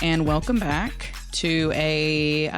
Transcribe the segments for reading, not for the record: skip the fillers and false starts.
and welcome back to a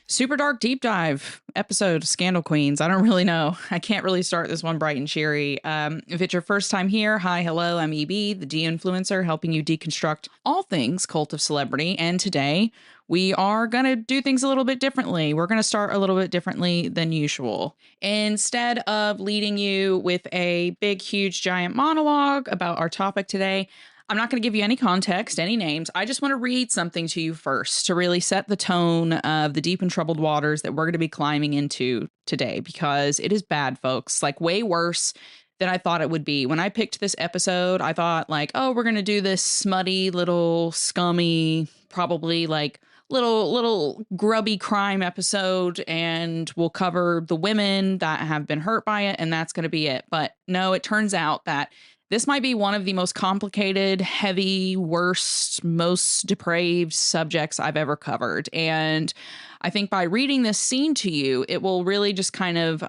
super dark deep dive episode of Scandal Queens. I don't really know. I can't really start this one bright and cheery. If it's your first time here, hi, hello, I'm EB, the de-influencer, helping you deconstruct all things cult of celebrity. And today we are going to do things a little bit differently. We're going to start a little bit differently than usual. Instead of leading you with a big, huge, giant monologue about our topic today, I'm not going to give you any context, any names. I just want to read something to you first to really set the tone of the deep and troubled waters that we're going to be climbing into today, because it is bad, folks, like way worse than I thought it would be. When I picked this episode, I thought like, oh, we're going to do this smutty, little scummy, probably like little grubby crime episode, and we'll cover the women that have been hurt by it, and that's going to be it. But no, it turns out that this might be one of the most complicated, heavy, worst, most depraved subjects I've ever covered. And I think by reading this scene to you, it will really just kind of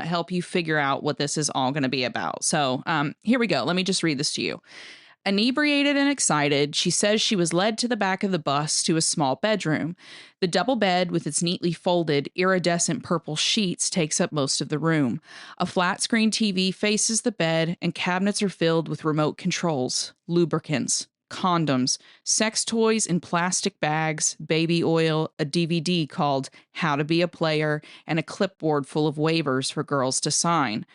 help you figure out what this is all going to be about. So here we go. Let me just read this to you. Inebriated and excited, she says she was led to the back of the bus to a small bedroom. The double bed with its neatly folded, iridescent purple sheets takes up most of the room. A flat-screen TV faces the bed, and cabinets are filled with remote controls, lubricants, condoms, sex toys in plastic bags, baby oil, a DVD called How to Be a Player, and a clipboard full of waivers for girls to sign.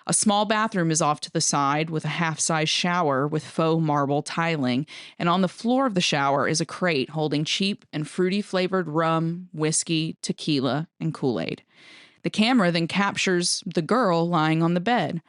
A small bathroom is off to the side with a half-size shower with faux marble tiling, and on the floor of the shower is a crate holding cheap and fruity-flavored rum, whiskey, tequila, and Kool-Aid. The camera then captures the girl lying on the bed.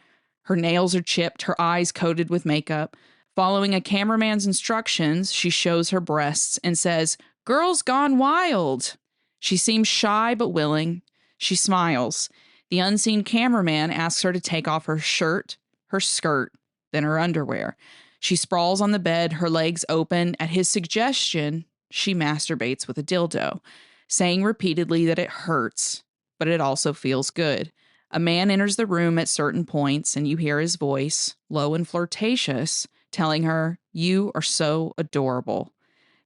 Her nails are chipped, her eyes coated with makeup. Following a cameraman's instructions, she shows her breasts and says, "Girl's gone wild." She seems shy but willing. She smiles. The unseen cameraman asks her to take off her shirt, her skirt, then her underwear. She sprawls on the bed, her legs open. At his suggestion, she masturbates with a dildo, saying repeatedly that it hurts, but it also feels good. A man enters the room at certain points, and you hear his voice, low and flirtatious, telling her, "You are so adorable."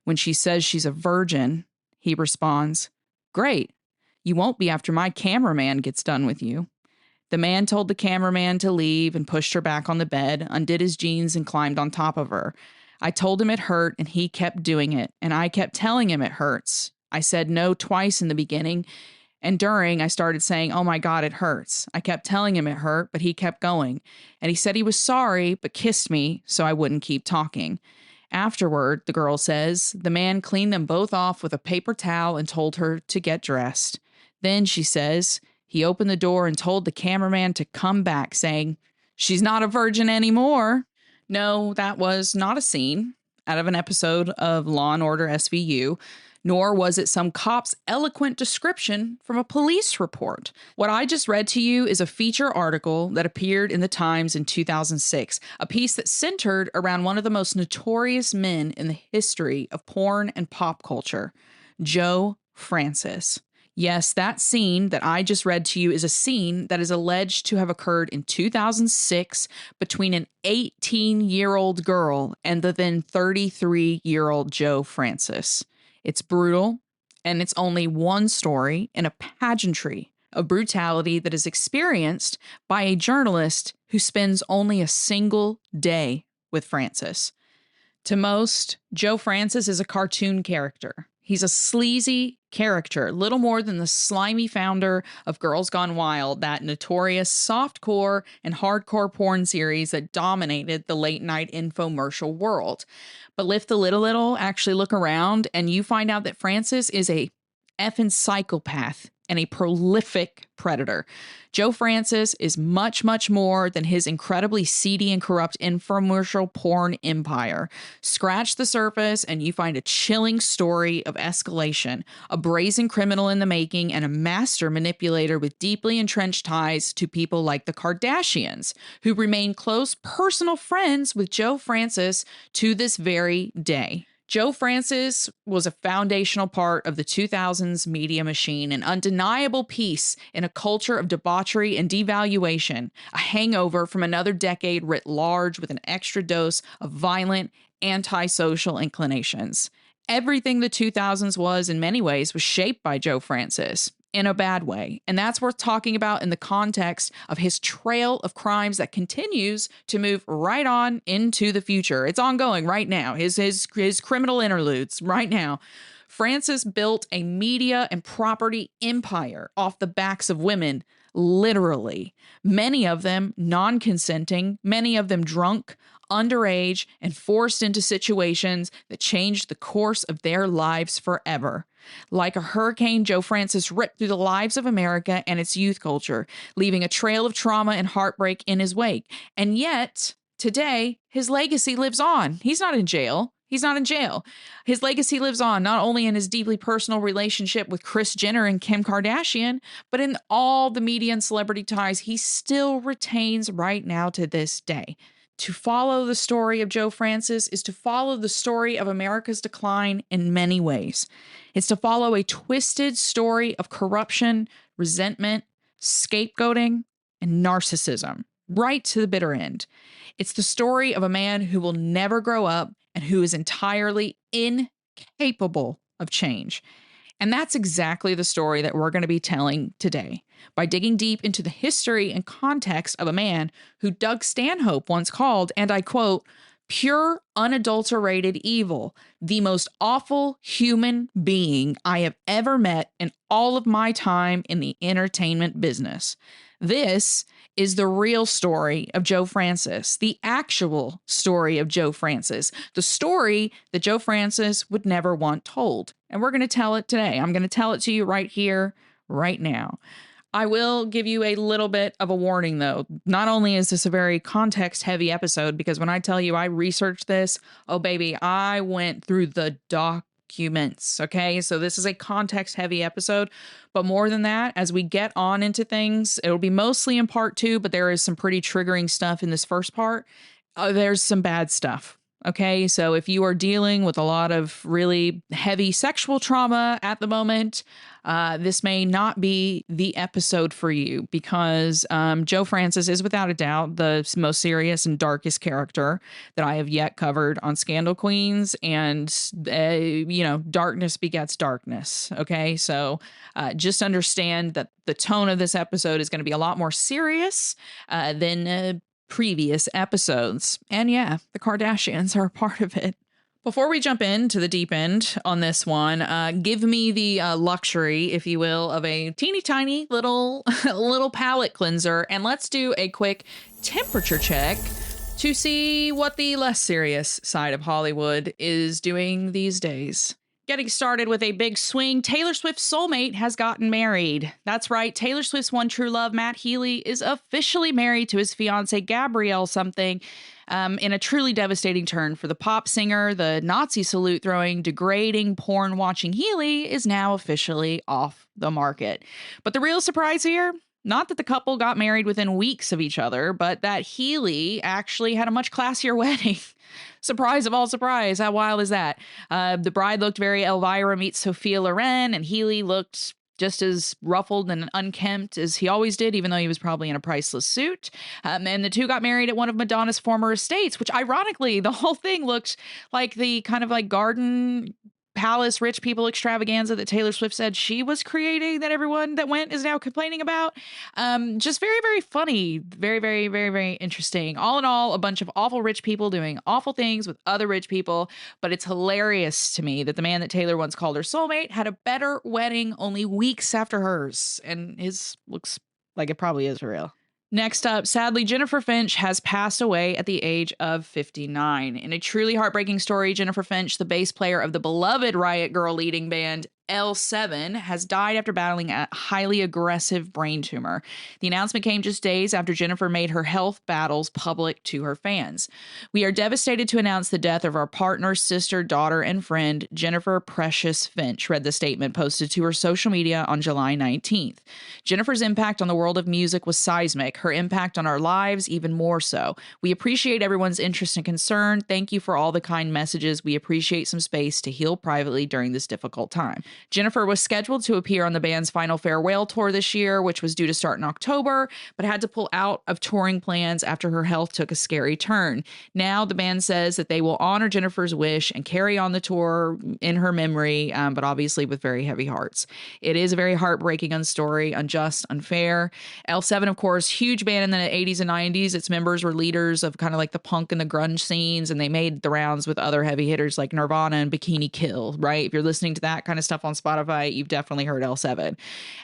When she says she's a virgin, he responds, "Great. You won't be after my cameraman gets done with you." The man told the cameraman to leave and pushed her back on the bed, undid his jeans, and climbed on top of her. I told him it hurt, and he kept doing it, and I kept telling him it hurts. I said no twice in the beginning, and during, I started saying, "Oh my God, it hurts." I kept telling him it hurt, but he kept going. And he said he was sorry, but kissed me, so I wouldn't keep talking. Afterward, the girl says, the man cleaned them both off with a paper towel and told her to get dressed. Then, she says, he opened the door and told the cameraman to come back, saying, "She's not a virgin anymore." No, that was not a scene out of an episode of Law and Order SVU, nor was it some cop's eloquent description from a police report. What I just read to you is a feature article that appeared in the Times in 2006, a piece that centered around one of the most notorious men in the history of porn and pop culture, Joe Francis. Yes, that scene that I just read to you is a scene that is alleged to have occurred in 2006 between an 18-year-old girl and the then 33-year-old Joe Francis. It's brutal, and it's only one story in a pageantry of brutality that is experienced by a journalist who spends only a single day with Francis. To most, Joe Francis is a cartoon character. He's a sleazy character, little more than the slimy founder of Girls Gone Wild, that notorious softcore and hardcore porn series that dominated the late-night infomercial world. But lift the lid a little, actually look around, and you find out that Francis is a effing psychopath and a prolific predator. Joe Francis is much, much more than his incredibly seedy and corrupt infomercial porn empire. Scratch the surface and you find a chilling story of escalation, a brazen criminal in the making, and a master manipulator with deeply entrenched ties to people like the Kardashians, who remain close personal friends with Joe Francis to this very day. Joe Francis was a foundational part of the 2000s media machine, an undeniable piece in a culture of debauchery and devaluation, a hangover from another decade writ large with an extra dose of violent, antisocial inclinations. Everything the 2000s was, in many ways, was shaped by Joe Francis in a bad way. And that's worth talking about in the context of his trail of crimes that continues to move right on into the future. It's ongoing right now. His criminal interludes right now. Francis built a media and property empire off the backs of women, literally. Many of them non-consenting, many of them drunk, underage, and forced into situations that changed the course of their lives forever. Like a hurricane, Joe Francis ripped through the lives of America and its youth culture, leaving a trail of trauma and heartbreak in his wake. And yet, today, his legacy lives on. He's not in jail. He's not in jail. His legacy lives on not only in his deeply personal relationship with Kris Jenner and Kim Kardashian, but in all the media and celebrity ties he still retains right now to this day. To follow the story of Joe Francis is to follow the story of America's decline in many ways. It's to follow a twisted story of corruption, resentment, scapegoating, and narcissism, right to the bitter end. It's the story of a man who will never grow up and who is entirely incapable of change. And that's exactly the story that we're going to be telling today by digging deep into the history and context of a man who Doug Stanhope once called, and I quote, pure, unadulterated evil, the most awful human being I have ever met in all of my time in the entertainment business. This is the real story of Joe Francis, the actual story of Joe Francis, the story that Joe Francis would never want told. And we're going to tell it today. I'm going to tell it to you right here, right now. I will give you a little bit of a warning, though. Not only is this a very context-heavy episode, because when I tell you I researched this, oh, baby, I went through the documents, okay? So this is a context-heavy episode. But more than that, as we get on into things, it'll be mostly in part 2, but there is some pretty triggering stuff in this first part. There's some bad stuff. Okay, so if you are dealing with a lot of really heavy sexual trauma at the moment, this may not be the episode for you because Joe Francis is without a doubt the most serious and darkest character that I have yet covered on Scandal Queens. And, darkness begets darkness. Okay, so just understand that the tone of this episode is going to be a lot more serious than previous episodes. And yeah, the Kardashians are a part of it. Before we jump into the deep end on this one, give me the luxury, if you will, of a teeny tiny little palate cleanser. And let's do a quick temperature check to see what the less serious side of Hollywood is doing these days. Getting started with a big swing, Taylor Swift's soulmate has gotten married. That's right, Taylor Swift's one true love, Matt Healy, is officially married to his fiancée, Gabrielle something, in a truly devastating turn for the pop singer. The Nazi salute-throwing, degrading, porn-watching Healy is now officially off the market. But the real surprise here? Not that the couple got married within weeks of each other, but that Healy actually had a much classier wedding. Surprise of all surprise. How wild is that? The bride looked very Elvira meets Sophia Loren, and Healy looked just as ruffled and unkempt as he always did, even though he was probably in a priceless suit. And the two got married at one of Madonna's former estates, which ironically, the whole thing looked like the kind of like garden palace rich people extravaganza that Taylor Swift said she was creating, that everyone that went is now complaining about. Just very, very funny. Very, very, very, very interesting. All in all, a bunch of awful rich people doing awful things with other rich people. But it's hilarious to me that the man that Taylor once called her soulmate had a better wedding only weeks after hers. And his looks like it probably is real. Next up, sadly, Jennifer Finch has passed away at the age of 59. In a truly heartbreaking story, Jennifer Finch, the bass player of the beloved Riot Girl leading band L7, has died after battling a highly aggressive brain tumor. The announcement came just days after Jennifer made her health battles public to her fans. We are devastated to announce the death of our partner, sister, daughter, and friend, Jennifer Precious Finch, read the statement posted to her social media on July 19th. Jennifer's impact on the world of music was seismic. Her impact on our lives even more so. We appreciate everyone's interest and concern. Thank you for all the kind messages. We appreciate some space to heal privately during this difficult time. Jennifer was scheduled to appear on the band's final farewell tour this year, which was due to start in October, but had to pull out of touring plans after her health took a scary turn. Now the band says that they will honor Jennifer's wish and carry on the tour in her memory, but obviously with very heavy hearts. It is a very heartbreaking story, unjust, unfair. L7, of course, huge band in the 80s and 90s. Its members were leaders of kind of like the punk and the grunge scenes, and they made the rounds with other heavy hitters like Nirvana and Bikini Kill, right? If you're listening to that kind of stuff on Spotify, you've definitely heard L7.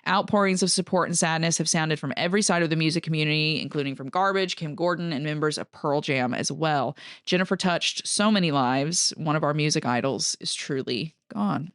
Outpourings of support and sadness have sounded from every side of the music community, including from Garbage, Kim Gordon, and members of Pearl Jam as well. Jennifer touched so many lives. One of our music idols is truly gone.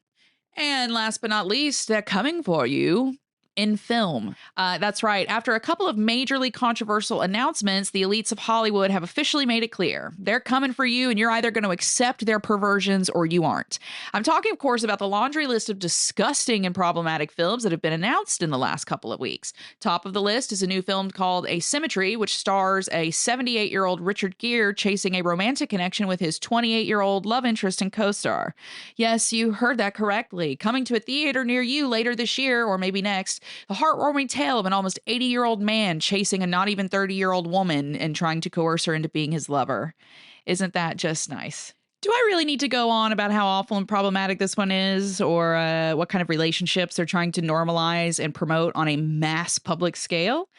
And last but not least, they're coming for you in film. That's right. After a couple of majorly controversial announcements, the elites of Hollywood have officially made it clear. They're coming for you, and you're either going to accept their perversions or you aren't. I'm talking, of course, about the laundry list of disgusting and problematic films that have been announced in the last couple of weeks. Top of the list is a new film called Asymmetry, which stars a 78-year-old Richard Gere chasing a romantic connection with his 28-year-old love interest and co-star. Yes, you heard that correctly. Coming to a theater near you later this year, or maybe next. The heartwarming tale of an almost 80-year-old man chasing a not even 30-year-old woman and trying to coerce her into being his lover. Isn't that just nice? Do I really need to go on about how awful and problematic this one is, or what kind of relationships they're trying to normalize and promote on a mass public scale?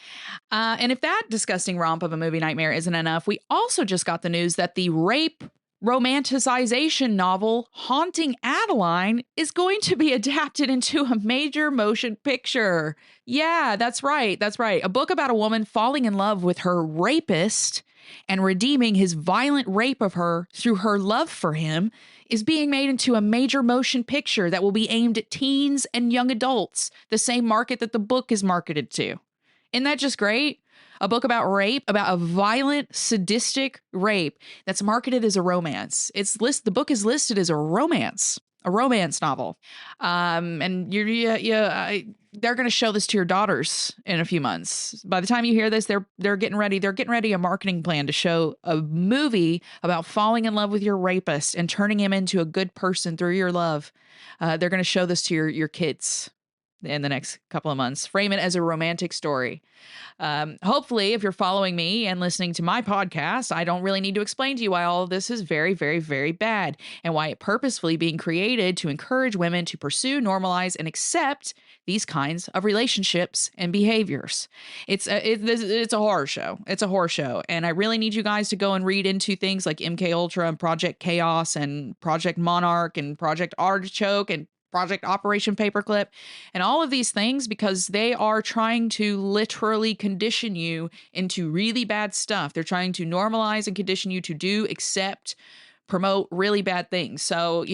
And if that disgusting romp of a movie nightmare isn't enough, we also just got the news that the rape romanticization novel Haunting Adeline is going to be adapted into a major motion picture. Yeah, that's right. That's right. A book about a woman falling in love with her rapist and redeeming his violent rape of her through her love for him is being made into a major motion picture that will be aimed at teens and young adults, the same market that the book is marketed to. Isn't that just great? A book about rape, about a violent, sadistic rape that's marketed as a romance. The book is listed as a romance novel. And they're going to show this to your daughters in a few months. By the time you hear this, they're getting ready. They're getting ready a marketing plan to show a movie about falling in love with your rapist and turning him into a good person through your love. They're going to show this to your kids in the next couple of months. Frame it as a romantic story. Hopefully, if you're following me and listening to my podcast, I don't really need to explain to you why all of this is very, very, very bad and why it purposefully being created to encourage women to pursue, normalize, and accept these kinds of relationships and behaviors. It's a horror show. It's a horror show. And I really need you guys to go and read into things like MK Ultra and Project Chaos and Project Monarch and Project Artichoke and Project Operation Paperclip and all of these things, because they are trying to literally condition you into really bad stuff. They're trying to normalize and condition you to do, accept, promote really bad things. So,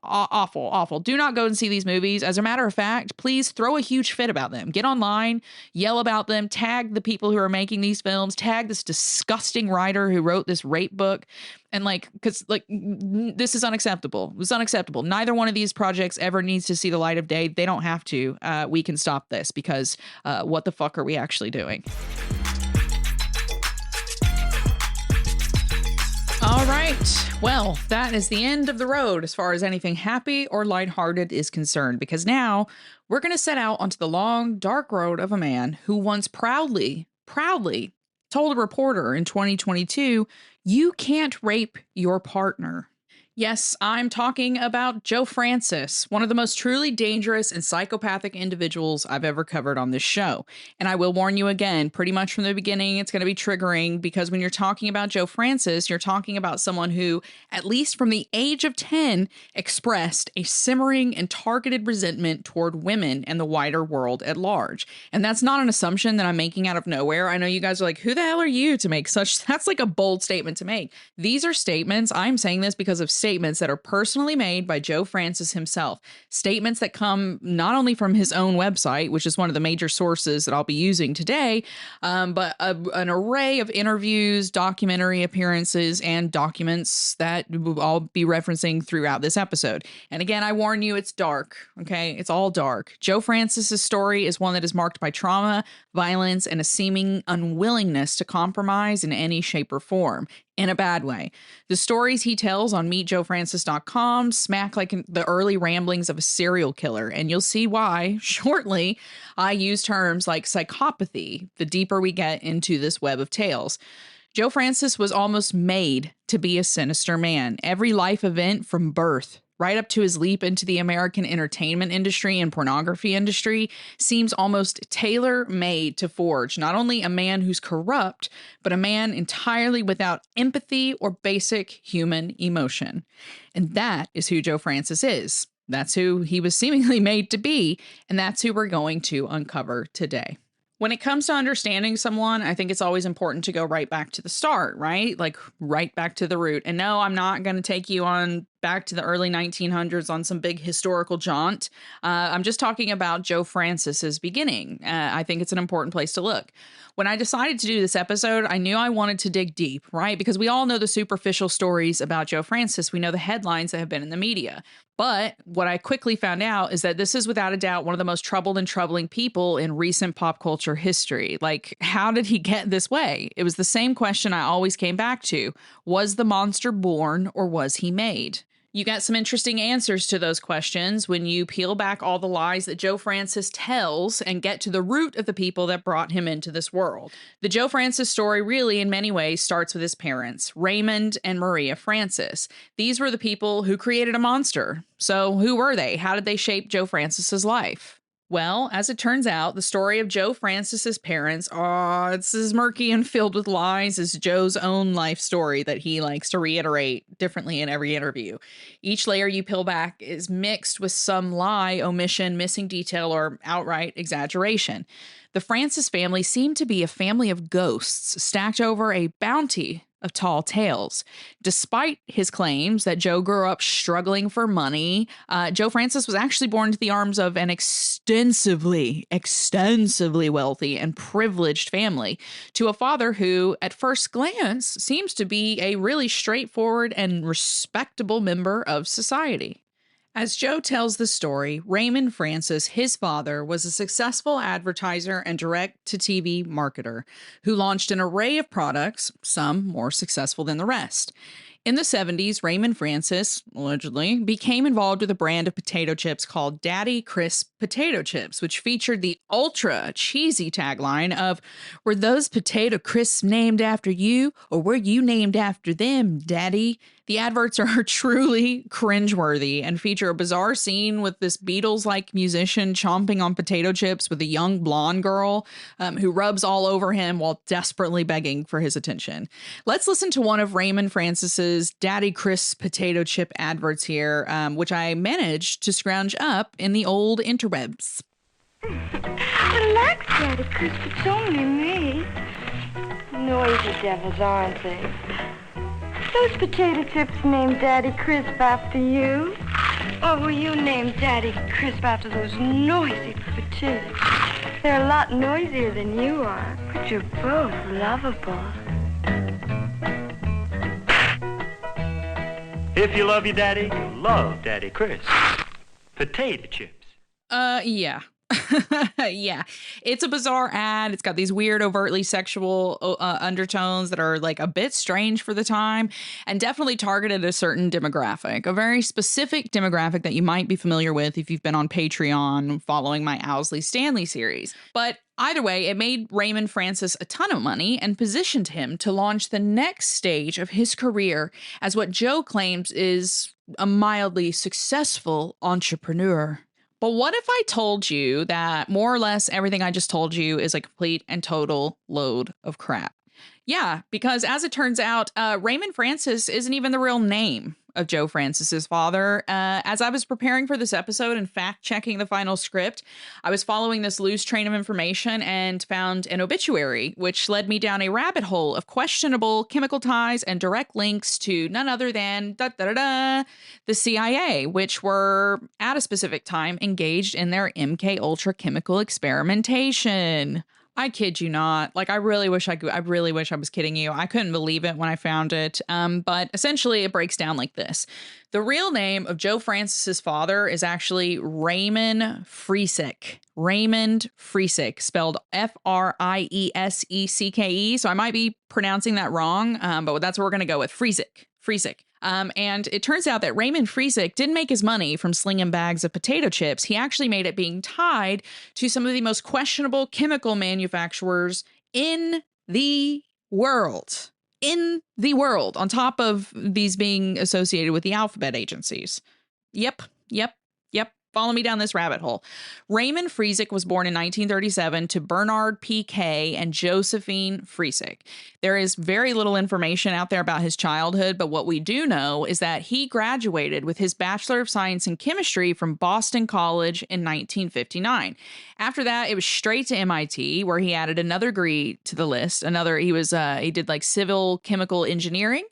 awful. Do not go and see these movies. As a matter of fact, please throw a huge fit about them. Get online, yell about them, tag the people who are making these films, tag this disgusting writer who wrote this rape book. And because this is unacceptable. It's unacceptable. Neither one of these projects ever needs to see the light of day. They don't have to. We can stop this because what the fuck are we actually doing? All right. Well, that is the end of the road as far as anything happy or lighthearted is concerned, because now we're going to set out onto the long, dark road of a man who once proudly told a reporter in 2022, "You can't rape your partner." Yes, I'm talking about Joe Francis, one of the most truly dangerous and psychopathic individuals I've ever covered on this show. And I will warn you again, pretty much from the beginning, it's going to be triggering, because when you're talking about Joe Francis, you're talking about someone who, at least from the age of 10, expressed a simmering and targeted resentment toward women and the wider world at large. And that's not an assumption that I'm making out of nowhere. I know you guys are like, who the hell are you to make such? That's like a bold statement to make. These are statements. I'm saying this because of statements that are personally made by Joe Francis himself. Statements that come not only from his own website, which is one of the major sources that I'll be using today, but an array of interviews, documentary appearances, and documents that I'll be referencing throughout this episode. And again, I warn you, it's dark, okay? It's all dark. Joe Francis's story is one that is marked by trauma, violence, and a seeming unwillingness to compromise in any shape or form. in a bad way. The stories he tells on meetjoefrancis.com smack like the early ramblings of a serial killer, and you'll see why shortly. I use terms like psychopathy the deeper we get into this web of tales. Joe Francis was almost made to be a sinister man. Every life event from birth right up to his leap into the American entertainment industry and pornography industry seems almost tailor-made to forge not only a man who's corrupt, but a man entirely without empathy or basic human emotion. And that is who Joe Francis is. That's who he was seemingly made to be, and that's who we're going to uncover today. When it comes to understanding someone, I think it's always important to go right back to the start, right? Like right back to the root. And no, I'm not going to take you on back to the early 1900s on some big historical jaunt. I'm just talking about Joe Francis's beginning. I think it's an important place to look. When I decided to do this episode, I knew I wanted to dig deep, right? Because we all know the superficial stories about Joe Francis. We know the headlines that have been in the media. But what I quickly found out is that this is without a doubt one of the most troubled and troubling people in recent pop culture history. Like, how did he get this way? It was the same question I always came back to. Was the monster born or was he made? You get some interesting answers to those questions when you peel back all the lies that Joe Francis tells and get to the root of the people that brought him into this world. The Joe Francis story really, in many ways, starts with his parents, Raymond and Maria Francis. These were the people who created a monster. So who were they? How did they shape Joe Francis's life? Well, as it turns out, the story of Joe Francis's parents, it's as murky and filled with lies as Joe's own life story that he likes to reiterate differently in every interview. Each layer you peel back is mixed with some lie, omission, missing detail, or outright exaggeration. The Francis family seemed to be a family of ghosts stacked over a bounty of tall tales. Despite his claims that Joe grew up struggling for money, Joe Francis was actually born into the arms of an extensively wealthy and privileged family, to a father who, at first glance, seems to be a really straightforward and respectable member of society. As Joe tells the story, Raymond Francis, his father, was a successful advertiser and direct-to-TV marketer who launched an array of products, some more successful than the rest. In the 70s, Raymond Francis, allegedly, became involved with a brand of potato chips called Daddy Crisp Potato Chips, which featured the ultra cheesy tagline of, "Were those potato crisps named after you, or were you named after them, Daddy?" The adverts are truly cringeworthy and feature a bizarre scene with this Beatles-like musician chomping on potato chips with a young blonde girl who rubs all over him while desperately begging for his attention. Let's listen to one of Raymond Francis's Daddy Crisp potato chip adverts here, which I managed to scrounge up in the old interwebs. Relax, Daddy Crisp, it's only me. Noisy devils, aren't they? Those potato chips named Daddy Crisp after you? Or were you named Daddy Crisp after those noisy potatoes? They're a lot noisier than you are, but you're both lovable. If you love your daddy, love Daddy Crisp. Potato chips. Yeah. Yeah, it's a bizarre ad. It's got these weird, overtly sexual undertones that are like a bit strange for the time and definitely targeted a certain demographic, a very specific demographic that you might be familiar with if you've been on Patreon following my Owsley Stanley series. But either way, it made Raymond Francis a ton of money and positioned him to launch the next stage of his career as what Joe claims is a mildly successful entrepreneur. But what if I told you that more or less everything I just told you is a complete and total load of crap? Yeah, because as it turns out, Raymond Francis isn't even the real name of Joe Francis's father. As I was preparing for this episode and fact-checking the final script, I was following this loose train of information and found an obituary, which led me down a rabbit hole of questionable chemical ties and direct links to none other than the CIA, which were, at a specific time, engaged in their MK Ultra chemical experimentation. I kid you not. Like, I really wish I really wish I was kidding you. I couldn't believe it when I found it. But essentially it breaks down like this. The real name of Joe Francis's father is actually Raymond Friesick. Raymond Friesick, spelled Friesecke. So I might be pronouncing that wrong, but that's what we're going to go with. Friesick. And it turns out that Raymond Friesick didn't make his money from slinging bags of potato chips. He actually made it being tied to some of the most questionable chemical manufacturers in the world. In the world, on top of these being associated with the alphabet agencies. Yep. Follow me down this rabbit hole. Raymond Friesick was born in 1937 to Bernard P. Kay and Josephine Friesick. There is very little information out there about his childhood, but what we do know is that he graduated with his Bachelor of Science in Chemistry from Boston College in 1959. After that, it was straight to MIT, where he added another degree to the list. He did like civil chemical engineering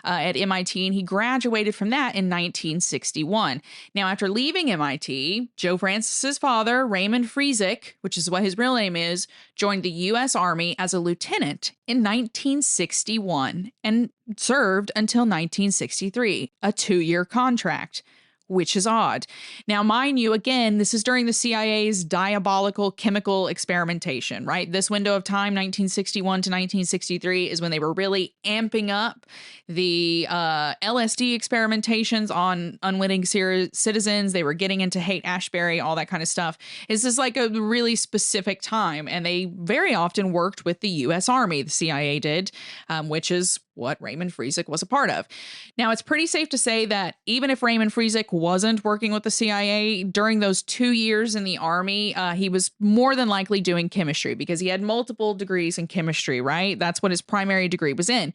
at MIT, and he graduated from that in 1961. Now, after leaving MIT, Joe Francis's father, Raymond Friesick, which is what his real name is, joined the U.S. Army as a lieutenant in 1961 and served until 1963, a 2-year contract, which is odd. Now, mind you, again, this is during the CIA's diabolical chemical experimentation, right? This window of time, 1961 to 1963, is when they were really amping up the LSD experimentations on unwitting citizens. They were getting into Haight-Ashbury, all that kind of stuff. This is like a really specific time, and they very often worked with the U.S. Army, the CIA did, which is what Raymond Friesick was a part of. Now, it's pretty safe to say that even if Raymond Friesick wasn't working with the CIA during those 2 years in the Army, he was more than likely doing chemistry because he had multiple degrees in chemistry, right? That's what his primary degree was in.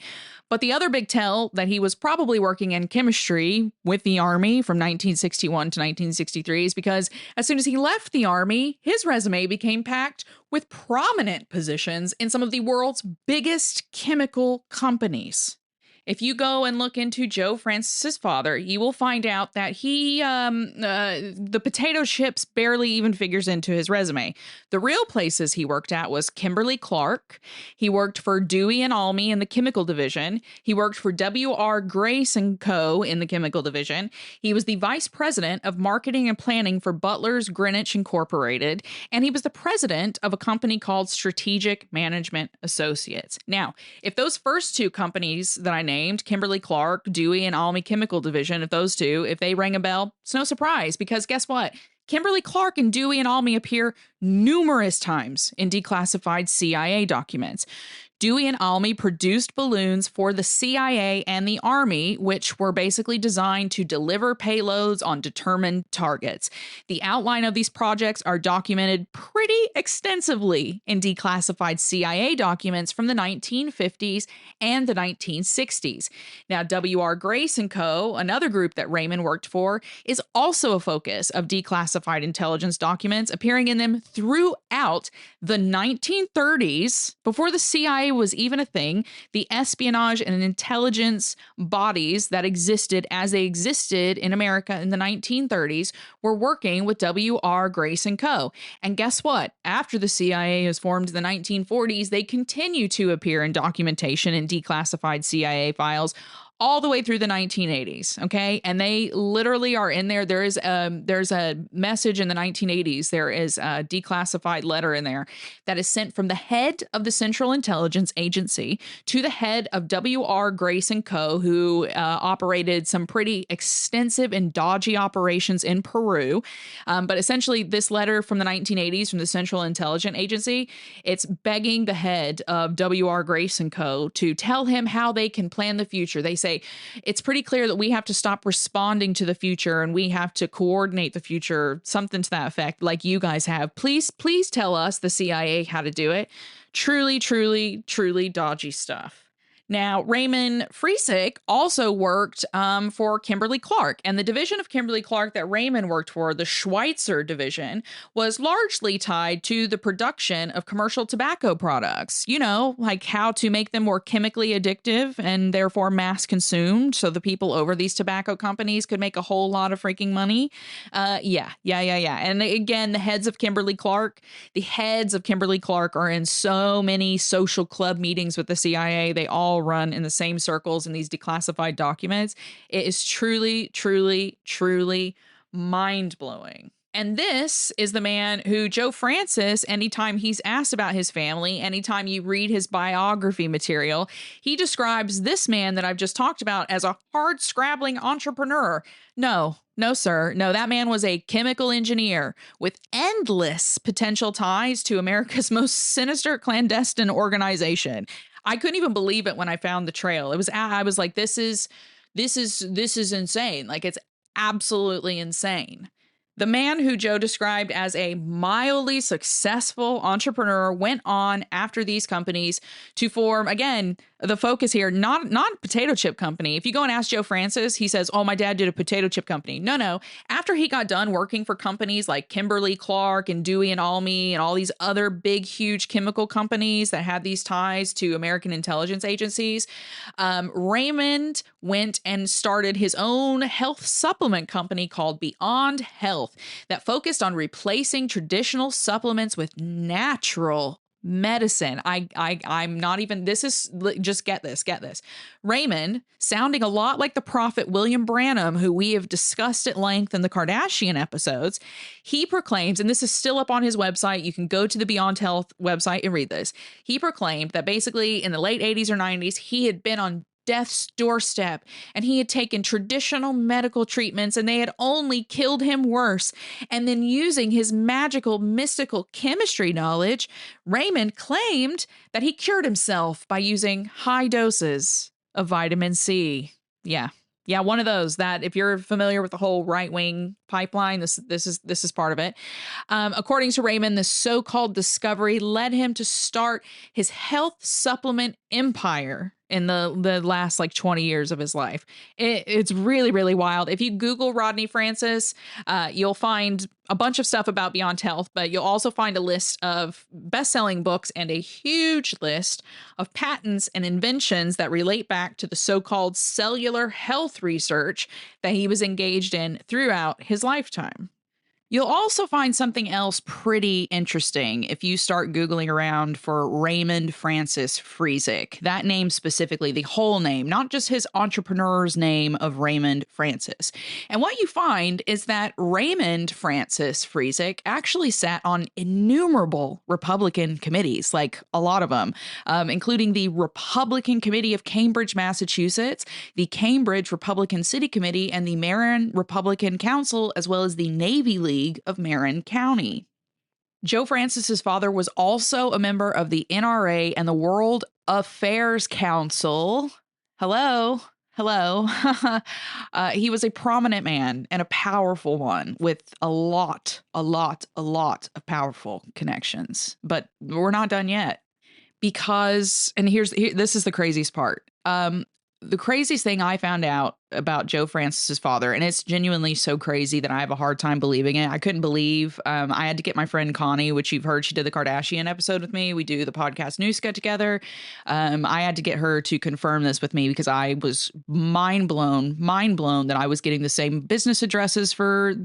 But the other big tell that he was probably working in chemistry with the Army from 1961 to 1963 is because as soon as he left the Army, his resume became packed with prominent positions in some of the world's biggest chemical companies. If you go and look into Joe Francis's father, you will find out that the potato chips barely even figures into his resume. The real places he worked at was Kimberly-Clark. He worked for Dewey and Almy in the chemical division. He worked for W.R. Grace & Co. in the chemical division. He was the vice president of marketing and planning for Butler's Greenwich Incorporated. And he was the president of a company called Strategic Management Associates. Now, if those first two companies that I named, Kimberly-Clark, Dewey, and Almy Chemical Division, if they ring a bell, it's no surprise because guess what? Kimberly-Clark and Dewey and Almy appear numerous times in declassified CIA documents. Dewey and Almy produced balloons for the CIA and the Army, which were basically designed to deliver payloads on determined targets. The outline of these projects are documented pretty extensively in declassified CIA documents from the 1950s and the 1960s. Now, W.R. Grace & Co., another group that Raymond worked for, is also a focus of declassified intelligence documents, appearing in them throughout the 1930s, before the CIA was even a thing. The espionage and intelligence bodies that existed as they existed in America in the 1930s were working with W.R. Grace & Co. And guess what? After the CIA was formed in the 1940s, they continue to appear in documentation and declassified CIA files all the way through the 1980s, okay? And they literally are in there. There's a message in the 1980s. There is a declassified letter in there that is sent from the head of the Central Intelligence Agency to the head of W.R. Grace & Co., who operated some pretty extensive and dodgy operations in Peru. But essentially, this letter from the 1980s from the Central Intelligence Agency, it's begging the head of W.R. Grace & Co. to tell him how they can plan the future. They say, it's pretty clear that we have to stop responding to the future and we have to coordinate the future, something to that effect, like you guys have. Please tell us, the CIA, how to do it. Truly, truly, truly dodgy stuff. Now, Raymond Friesick also worked for Kimberly-Clark, and the division of Kimberly-Clark that Raymond worked for, the Schweitzer division, was largely tied to the production of commercial tobacco products. You know, like how to make them more chemically addictive and therefore mass consumed so the people over these tobacco companies could make a whole lot of freaking money. Yeah. And again, the heads of Kimberly-Clark are in so many social club meetings with the CIA. They all run in the same circles in these declassified documents. It is truly, truly, truly mind-blowing. And this is the man who Joe Francis, anytime he's asked about his family, anytime you read his biography material, he describes this man that I've just talked about as a hard-scrabbling entrepreneur. No, sir. No, that man was a chemical engineer with endless potential ties to America's most sinister clandestine organization. I couldn't even believe it when I found the trail. I was like, this is insane. Like, it's absolutely insane. The man who Joe described as a mildly successful entrepreneur went on after these companies to form, again, the focus here, not potato chip company. If you go and ask Joe Francis, he says, oh, my dad did a potato chip company. No. After he got done working for companies like Kimberly-Clark and Dewey and Almy and all these other big, huge chemical companies that had these ties to American intelligence agencies, Raymond went and started his own health supplement company called Beyond Health that focused on replacing traditional supplements with natural medicine. I'm not even, this is, just get this. Raymond, sounding a lot like the prophet William Branham, who we have discussed at length in the Kardashian episodes, he proclaims, and this is still up on his website, you can go to the Beyond Health website and read this. He proclaimed that basically in the late 80s or 90s, he had been on death's doorstep and he had taken traditional medical treatments and they had only killed him worse. And then using his magical, mystical chemistry knowledge, Raymond claimed that he cured himself by using high doses of vitamin C. Yeah, one of those that if you're familiar with the whole right-wing pipeline, this is part of it. According to Raymond, the so-called discovery led him to start his health supplement empire in the last 20 years of his life. It's really, really wild. If you Google Rodney Francis, you'll find a bunch of stuff about Beyond Health, but you'll also find a list of best-selling books and a huge list of patents and inventions that relate back to the so-called cellular health research that he was engaged in throughout his lifetime. You'll also find something else pretty interesting if you start Googling around for Raymond Francis Friesick. That name specifically, the whole name, not just his entrepreneur's name of Raymond Francis. And what you find is that Raymond Francis Friesick actually sat on innumerable Republican committees, like a lot of them, including the Republican Committee of Cambridge, Massachusetts, the Cambridge Republican City Committee, and the Marin Republican Council, as well as the Navy League of Marin County. Joe Francis's father was also a member of the NRA and the World Affairs Council. Hello. He was a prominent man and a powerful one with a lot of powerful connections. But we're not done yet because, and this is the craziest part. The craziest thing I found out about Joe Francis's father, and it's genuinely so crazy that I have a hard time believing it. I couldn't believe, I had to get my friend Connie, which you've heard, she did the Kardashian episode with me. We do the podcast Nooska together. I had to get her to confirm this with me because I was mind blown that I was getting the same business addresses for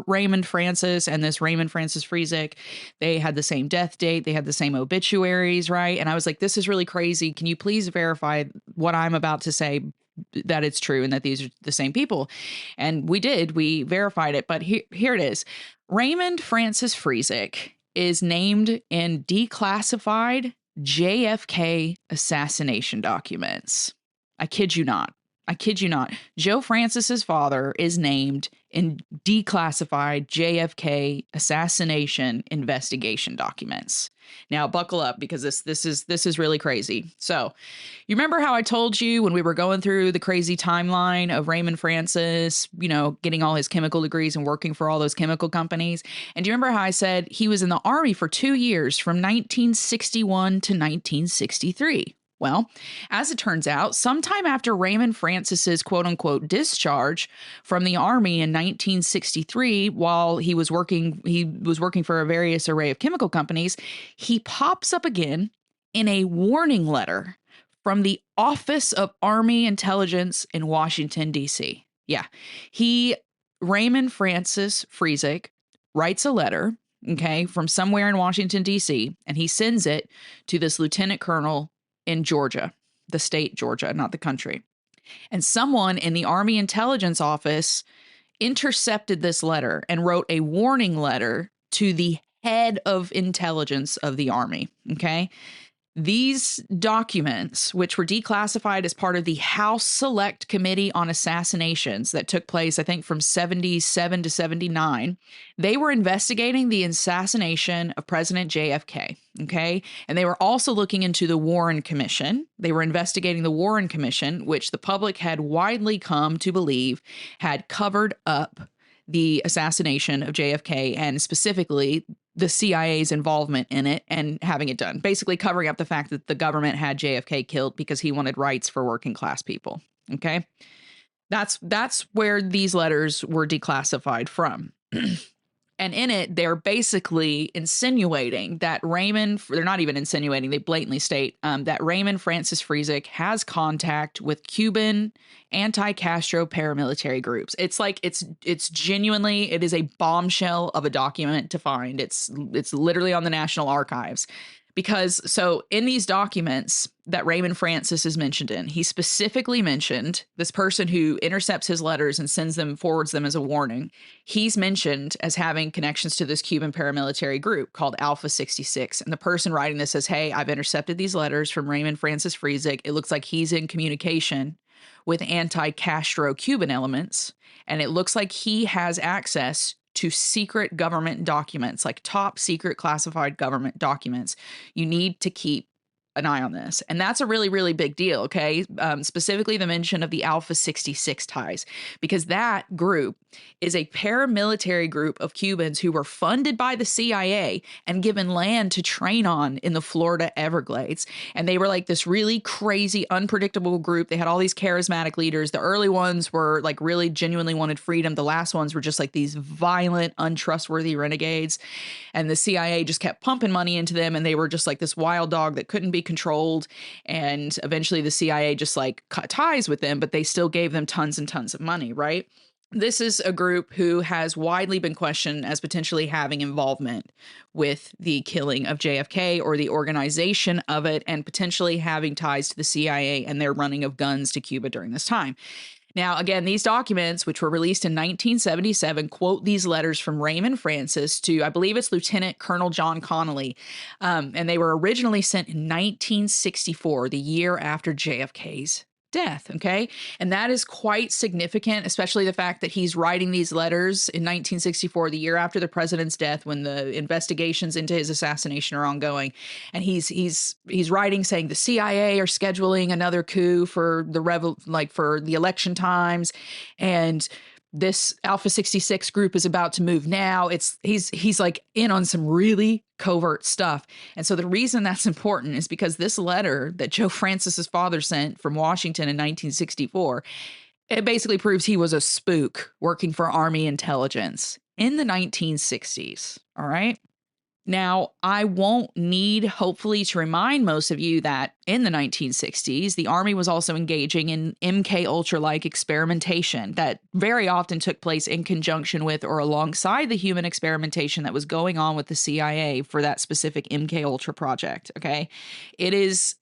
Raymond Francis and this Raymond Francis Friesick. They had the same death date. They had the same obituaries, right? And I was like, this is really crazy. Can you please verify what I'm about to say, that it's true and that these are the same people? And we did. We verified it. But here it is. Raymond Francis Friesick is named in declassified JFK assassination documents. I kid you not. Joe Francis's father is named in declassified JFK assassination investigation documents. Now, buckle up because this is really crazy. So, you remember how I told you when we were going through the crazy timeline of Raymond Francis, getting all his chemical degrees and working for all those chemical companies? And do you remember how I said he was in the Army for 2 years from 1961 to 1963? Well, as it turns out, sometime after Raymond Francis's quote unquote discharge from the army in 1963, while he was working for a various array of chemical companies, he pops up again in a warning letter from the Office of Army Intelligence in Washington, D.C. Yeah, Raymond Francis Friesick, writes a letter, okay, from somewhere in Washington, D.C., and he sends it to this lieutenant colonel in Georgia, the state Georgia, not the country. And someone in the Army Intelligence Office intercepted this letter and wrote a warning letter to the head of intelligence of the Army, okay? These documents, which were declassified as part of the House Select Committee on Assassinations that took place, I think, from 77 to 79, they were investigating the assassination of President JFK, okay? And they were also looking into the Warren Commission. They were investigating the Warren Commission, which the public had widely come to believe had covered up the assassination of JFK and specifically the CIA's involvement in it and having it done, basically covering up the fact that the government had JFK killed because he wanted rights for working class people. Okay. That's where these letters were declassified from. And in it, they're basically insinuating that they're not even insinuating, they blatantly state that Raymond Francis Friesick has contact with Cuban anti-Castro paramilitary groups. It's like, it's genuinely, it is a bombshell of a document to find. It's literally on the National Archives. Because so in these documents that Raymond Francis is mentioned in, he specifically mentioned this person who intercepts his letters and forwards them as a warning. He's mentioned as having connections to this Cuban paramilitary group called Alpha 66. And the person writing this says, hey, I've intercepted these letters from Raymond Francis Friesick. It looks like he's in communication with anti-Castro Cuban elements. And it looks like he has access to secret government documents, like top secret classified government documents. You need to keep an eye on this. And that's a really, really big deal, okay? Specifically the mention of the Alpha 66 ties, because that group is a paramilitary group of Cubans who were funded by the CIA and given land to train on in the Florida Everglades. And they were like this really crazy, unpredictable group. They had all these charismatic leaders. The early ones were like really genuinely wanted freedom. The last ones were just like these violent, untrustworthy renegades. And the CIA just kept pumping money into them. And they were just like this wild dog that couldn't be controlled. And eventually the CIA just like cut ties with them, but they still gave them tons and tons of money, right? This is a group who has widely been questioned as potentially having involvement with the killing of JFK or the organization of it, and potentially having ties to the CIA and their running of guns to Cuba during this time. Now, again, these documents, which were released in 1977, quote these letters from Raymond Francis to, I believe it's Lieutenant Colonel John Connolly, and they were originally sent in 1964, the year after JFK's death, okay? And that is quite significant, especially the fact that he's writing these letters in 1964, the year after the president's death, when the investigations into his assassination are ongoing. And he's writing saying the CIA are scheduling another coup for the election times, and this Alpha 66 group is about to move now. He's like in on some really covert stuff. And so the reason that's important is because this letter that Joe Francis's father sent from Washington in 1964, it basically proves he was a spook working for Army intelligence in the 1960s. All right. Now, I won't need, hopefully, to remind most of you that in the 1960s, the Army was also engaging in MK Ultra-like experimentation that very often took place in conjunction with or alongside the human experimentation that was going on with the CIA for that specific MK Ultra project, okay? It is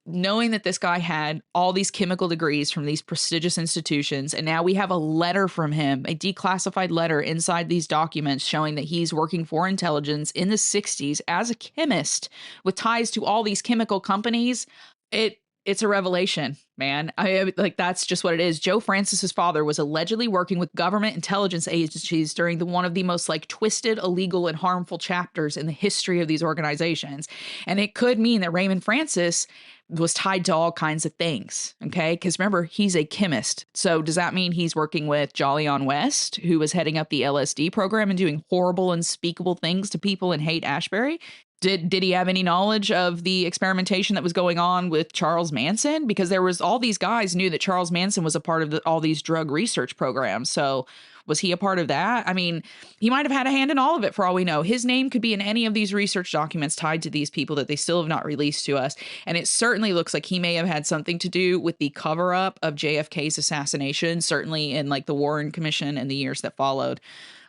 knowing that this guy had all these chemical degrees from these prestigious institutions, and now we have a letter from him, a declassified letter inside these documents showing that he's working for intelligence in the 60s as a chemist with ties to all these chemical companies. It's a revelation, man. That's just what it is. Joe Francis's father was allegedly working with government intelligence agencies during one of the most twisted, illegal, and harmful chapters in the history of these organizations. And it could mean that Raymond Francis was tied to all kinds of things, okay? Because remember, he's a chemist. So does that mean he's working with Jolyon West, who was heading up the LSD program and doing horrible, unspeakable things to people in Haight-Ashbury? Did he have any knowledge of the experimentation that was going on with Charles Manson? Because there was all these guys knew that Charles Manson was a part of all these drug research programs. So was he a part of that? I mean, he might have had a hand in all of it for all we know. His name could be in any of these research documents tied to these people that they still have not released to us. And it certainly looks like he may have had something to do with the cover up of JFK's assassination, certainly in like the Warren Commission and the years that followed.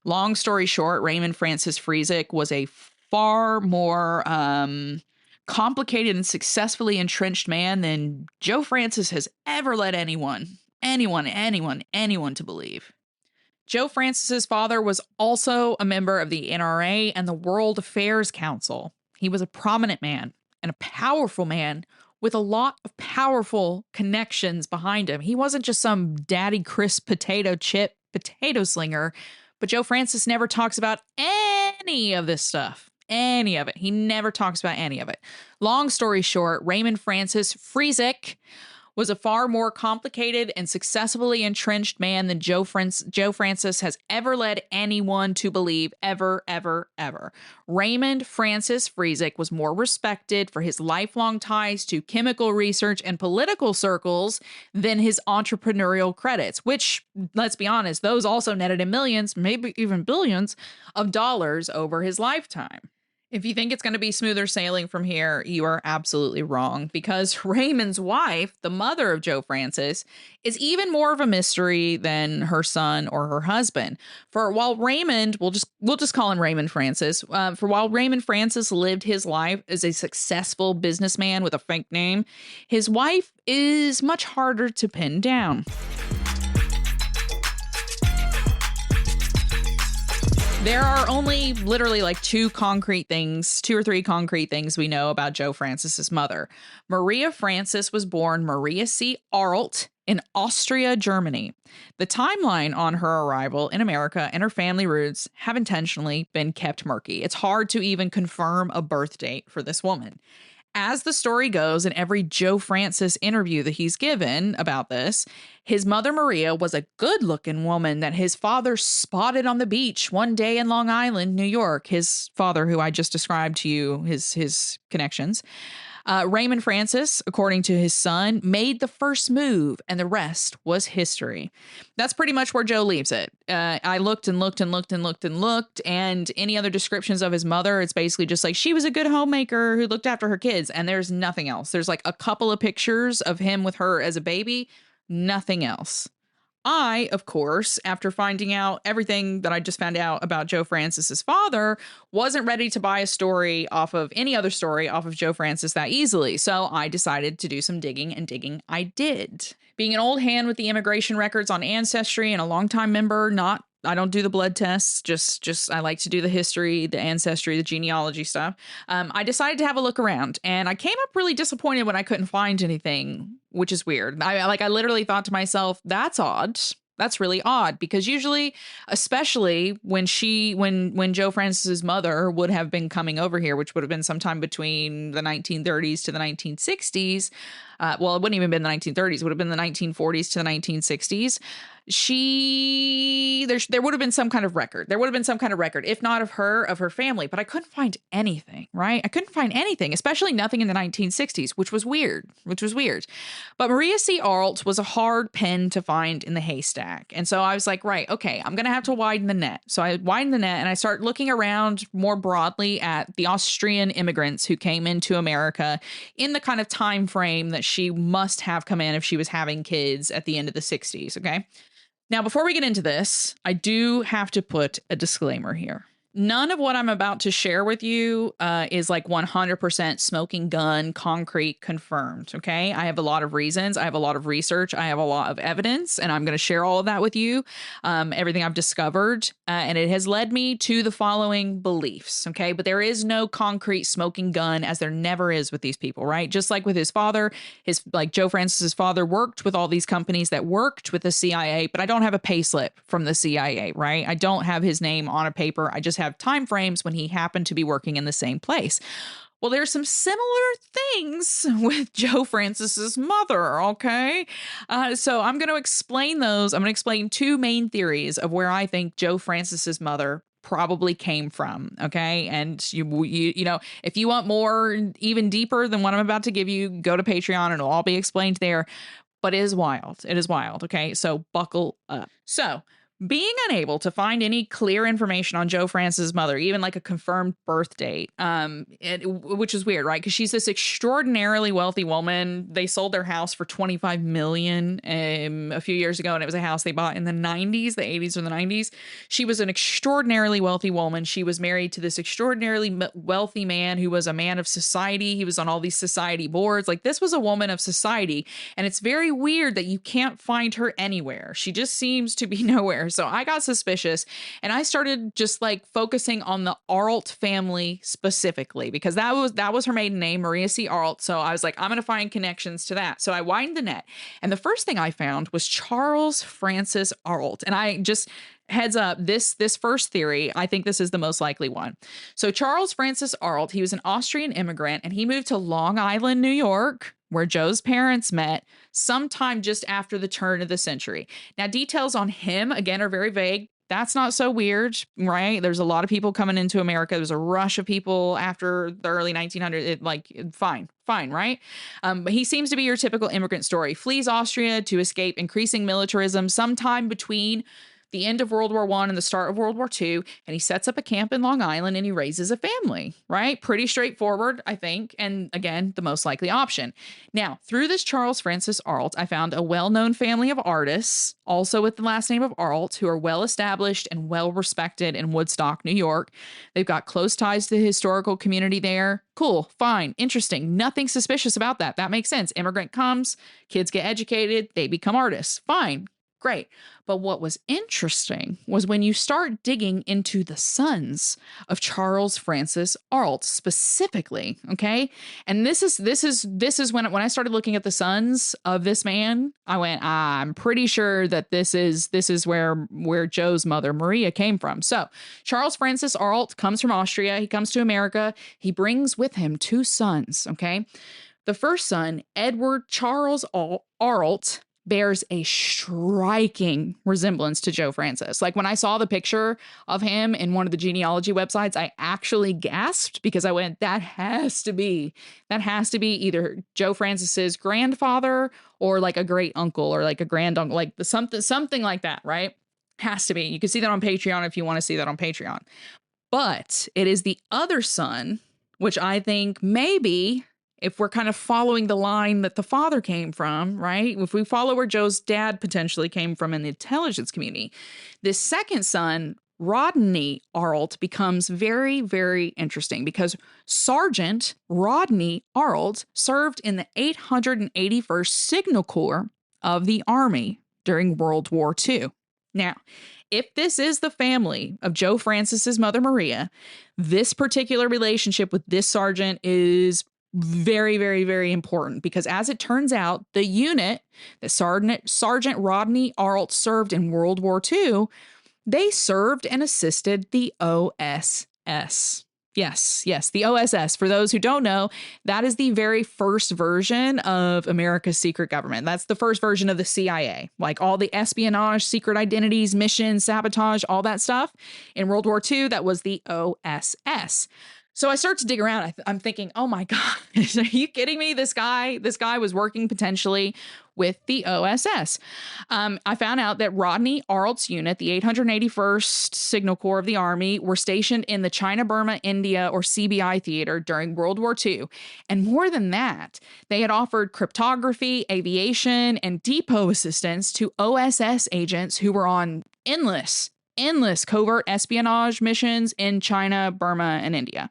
Long story short, Raymond Francis Friesick was a far more complicated and successfully entrenched man than Joe Francis has ever led anyone to believe. Joe Francis's father was also a member of the NRA and the World Affairs Council. He was a prominent man and a powerful man with a lot of powerful connections behind him. He wasn't just some daddy crisp potato chip potato slinger, but Joe Francis never talks about any of this stuff. Any of it. He never talks about any of it. Long story short, Raymond Francis Friesick was a far more complicated and successfully entrenched man than Joe Francis has ever led anyone to believe, ever. Raymond Francis Friesick was more respected for his lifelong ties to chemical research and political circles than his entrepreneurial credits, which, let's be honest, those also netted him millions, maybe even billions of dollars over his lifetime. If you think it's going to be smoother sailing from here, you are absolutely wrong, because Raymond's wife, the mother of Joe Francis, is even more of a mystery than her son or her husband. For while Raymond, we'll just call him Raymond Francis, while Raymond Francis lived his life as a successful businessman with a fake name, his wife is much harder to pin down. There are only literally like two or three concrete things we know about Joe Francis's mother. Maria Francis was born Maria C. Arlt in Austria, Germany. The timeline on her arrival in America and her family roots have intentionally been kept murky. It's hard to even confirm a birth date for this woman. As the story goes, in every Joe Francis interview that he's given about this, his mother Maria was a good-looking woman that his father spotted on the beach one day in Long Island, New York. His father, who I just described to you, his connections. Raymond Francis, according to his son, made the first move, and the rest was history. That's pretty much where Joe leaves it. I looked, and any other descriptions of his mother, it's basically just like she was a good homemaker who looked after her kids, and there's nothing else. There's like a couple of pictures of him with her as a baby, nothing else. I, of course, after finding out everything that I just found out about Joe Francis's father, wasn't ready to buy any other story off of Joe Francis that easily. So I decided to do some digging, and digging I did. Being an old hand with the immigration records on Ancestry and a longtime member, I don't do the blood tests, just I like to do the history, the ancestry, the genealogy stuff. I decided to have a look around, and I came up really disappointed when I couldn't find anything, which is weird. I literally thought to myself, that's odd. That's really odd, because usually, especially when Joe Francis's mother would have been coming over here, which would have been sometime between the 1930s to the 1960s. It wouldn't even been the 1930s. It would have been the 1940s to the 1960s. There would have been some kind of record. If not of her family. But I couldn't find anything, right? I couldn't find anything, especially nothing in the 1960s, which was weird. But Maria C. Arlt was a hard pen to find in the haystack. And so I was like, right, okay, I'm going to have to widen the net. So I widened the net, and I started looking around more broadly at the Austrian immigrants who came into America in the kind of time frame that she must have come in if she was having kids at the end of the 60s, okay? Now, before we get into this, I do have to put a disclaimer here. None of what I'm about to share with you is like 100% smoking gun, concrete, confirmed, okay? I have a lot of reasons. I have a lot of research. I have a lot of evidence, and I'm going to share all of that with you, everything I've discovered, and it has led me to the following beliefs, okay? But there is no concrete smoking gun, as there never is with these people, right? Just like with his father, Joe Francis's father worked with all these companies that worked with the CIA, but I don't have a pay slip from the CIA, right? I don't have his name on a paper. I just have time frames when he happened to be working in the same place. Well, there's some similar things with Joe Francis's mother, okay? So I'm going to explain those. I'm going to explain two main theories of where I think Joe Francis's mother probably came from. Okay. And you know, if you want more, even deeper than what I'm about to give you, go to Patreon and it'll all be explained there. But it is wild. It is wild. Okay. So buckle up. So, being unable to find any clear information on Joe Francis' mother, even like a confirmed birth date, which is weird, right? Because she's this extraordinarily wealthy woman. They sold their house for $25 million a few years ago, and it was a house they bought in the 90s, the 80s or the 90s. She was an extraordinarily wealthy woman. She was married to this extraordinarily wealthy man who was a man of society. He was on all these society boards. Like, this was a woman of society, and it's very weird that you can't find her anywhere. She just seems to be nowhere. So I got suspicious and I started just like focusing on the Arlt family specifically, because that was her maiden name, Maria C. Arlt. So I was like, I'm going to find connections to that. So I widened the net. And the first thing I found was Charles Francis Arlt. And I just, heads up, this first theory, I think this is the most likely one. So Charles Francis Arlt, he was an Austrian immigrant and he moved to Long Island, New York, where Joe's parents met sometime just after the turn of the century. Now, details on him, again, are very vague. That's not so weird, right? There's a lot of people coming into America. There's a rush of people after the early 1900s. Fine, right? But he seems to be your typical immigrant story. Flees Austria to escape increasing militarism sometime between the end of World War I and the start of World War II, and he sets up a camp in Long Island and he raises a family, right? Pretty straightforward, I think. And again, the most likely option. Now, through this Charles Francis Arlt, I found a well-known family of artists, also with the last name of Arlt, who are well-established and well-respected in Woodstock, New York. They've got close ties to the historical community there. Cool, fine, interesting. Nothing suspicious about that. That makes sense. Immigrant comes, kids get educated, they become artists. Fine. Great. But what was interesting was when you start digging into the sons of Charles Francis Arlt specifically, okay? And this is when I started looking at the sons of this man, I went, I'm pretty sure that this is where Joe's mother Maria came from. So, Charles Francis Arlt comes from Austria, he comes to America, he brings with him two sons, okay? The first son, Edward Charles Arlt, bears a striking resemblance to Joe Francis. Like, when I saw the picture of him in one of the genealogy websites, I actually gasped because I went, that has to be either Joe Francis's grandfather or like a great uncle or like a grand uncle, like something like that, right? Has to be. You can see that on Patreon if you want to see that on Patreon. But it is the other son, which I think maybe, if we're kind of following the line that the father came from, right? If we follow where Joe's dad potentially came from in the intelligence community, this second son, Rodney Arlt, becomes very, very interesting because Sergeant Rodney Arlt served in the 881st Signal Corps of the Army during World War II. Now, if this is the family of Joe Francis's mother, Maria, this particular relationship with this sergeant is very, very, very important because, as it turns out, the unit that Sergeant Rodney Arlt served in World War II, they served and assisted the OSS. Yes, the OSS. For those who don't know, that is the very first version of America's secret government. That's the first version of the CIA. Like all the espionage, secret identities, missions, sabotage, all that stuff. In World War II, that was the OSS. So I start to dig around. I'm thinking, oh my God, are you kidding me? This guy was working potentially with the OSS. I found out that Rodney Arlt's unit, the 881st Signal Corps of the Army, were stationed in the China, Burma, India, or CBI theater during World War II. And more than that, they had offered cryptography, aviation, and depot assistance to OSS agents who were on endless covert espionage missions in China, Burma, and India.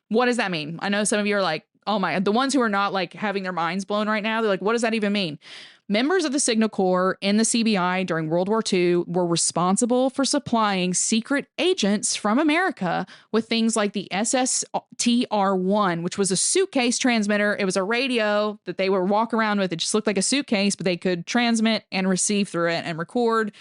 What does that mean? I know some of you are like, oh my, the ones who are not like having their minds blown right now, they're like, what does that even mean? Members of the Signal Corps in the CBI during World War II were responsible for supplying secret agents from America with things like the SSTR-1, which was a suitcase transmitter. It was a radio that they would walk around with. It just looked like a suitcase, but they could transmit and receive through it and record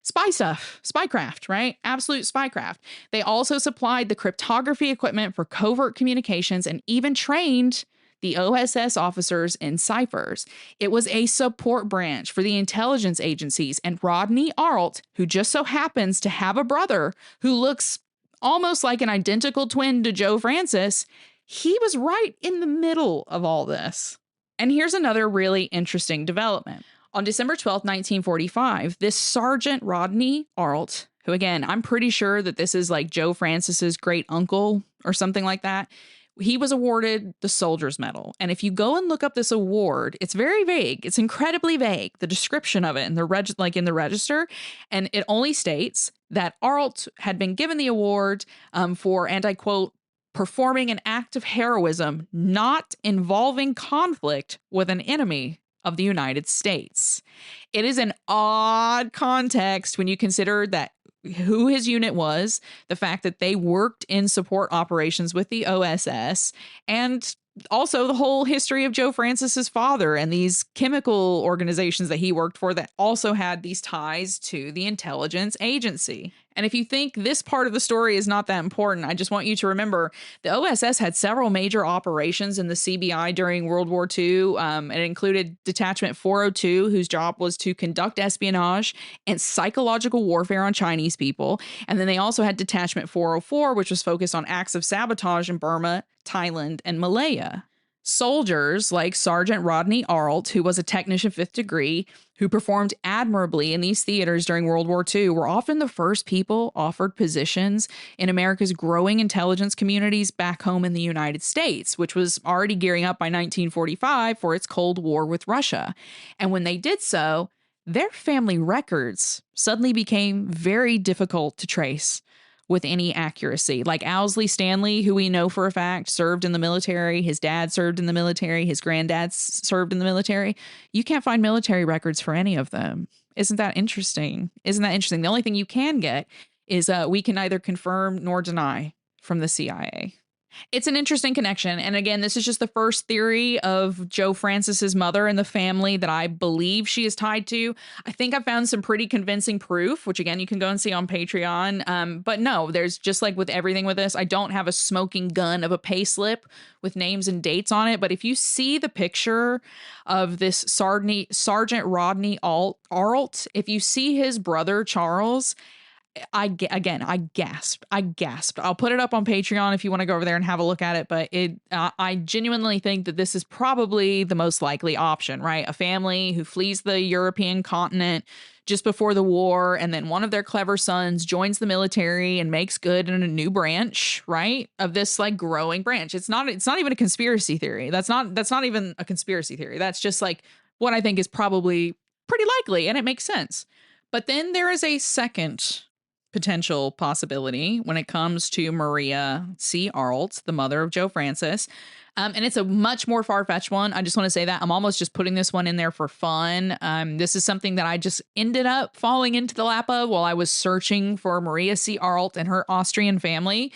spy stuff, spycraft, right? Absolute spycraft. They also supplied the cryptography equipment for covert communications and even trained the OSS officers in ciphers. It was a support branch for the intelligence agencies, and Rodney Arlt, who just so happens to have a brother who looks almost like an identical twin to Joe Francis, he was right in the middle of all this. And here's another really interesting development. On December 12th, 1945, this Sergeant Rodney Arlt, who again, I'm pretty sure that this is like Joe Francis's great uncle or something like that, he was awarded the Soldier's Medal. And if you go and look up this award, it's very vague. It's incredibly vague, the description of it in the register. And it only states that Arlt had been given the award for, and I quote, performing an act of heroism not involving conflict with an enemy of the United States. It is an odd context when you consider that who his unit was, the fact that they worked in support operations with the OSS, and also the whole history of Joe Francis's father and these chemical organizations that he worked for that also had these ties to the intelligence agency. And if you think this part of the story is not that important, I just want you to remember the OSS had several major operations in the CBI during World War II. It included Detachment 402, whose job was to conduct espionage and psychological warfare on Chinese people. And then they also had Detachment 404, which was focused on acts of sabotage in Burma, Thailand, and Malaya. Soldiers like Sergeant Rodney Arlt, who was a technician 5th degree, who performed admirably in these theaters during World War II, were often the first people offered positions in America's growing intelligence communities back home in the United States, which was already gearing up by 1945 for its Cold War with Russia. And when they did so, their family records suddenly became very difficult to trace with any accuracy. Like Owsley Stanley, who we know for a fact served in the military, his dad served in the military, his granddad served in the military. You can't find military records for any of them. Isn't that interesting? The only thing you can get is we can neither confirm nor deny from the CIA. It's an interesting connection. And again, this is just the first theory of Joe Francis's mother and the family that I believe she is tied to. I think I found some pretty convincing proof, which again, you can go and see on Patreon. But no, there's just like with everything with this, I don't have a smoking gun of a pay slip with names and dates on it. But if you see the picture of this Sergeant Rodney Arlt, if you see his brother, Charles, I gasped. I'll put it up on Patreon if you want to go over there and have a look at it. But I genuinely think that this is probably the most likely option, right? A family who flees the European continent just before the war, and then one of their clever sons joins the military and makes good in a new branch, right? Of this like growing branch. It's not even a conspiracy theory. That's not even a conspiracy theory. That's just like what I think is probably pretty likely, and it makes sense. But then there is a second potential possibility when it comes to Maria C. Arlt, the mother of Joe Francis. And it's a much more far-fetched one. I just want to say that I'm almost just putting this one in there for fun. This is something that I just ended up falling into the lap of while I was searching for Maria C. Arlt and her Austrian family.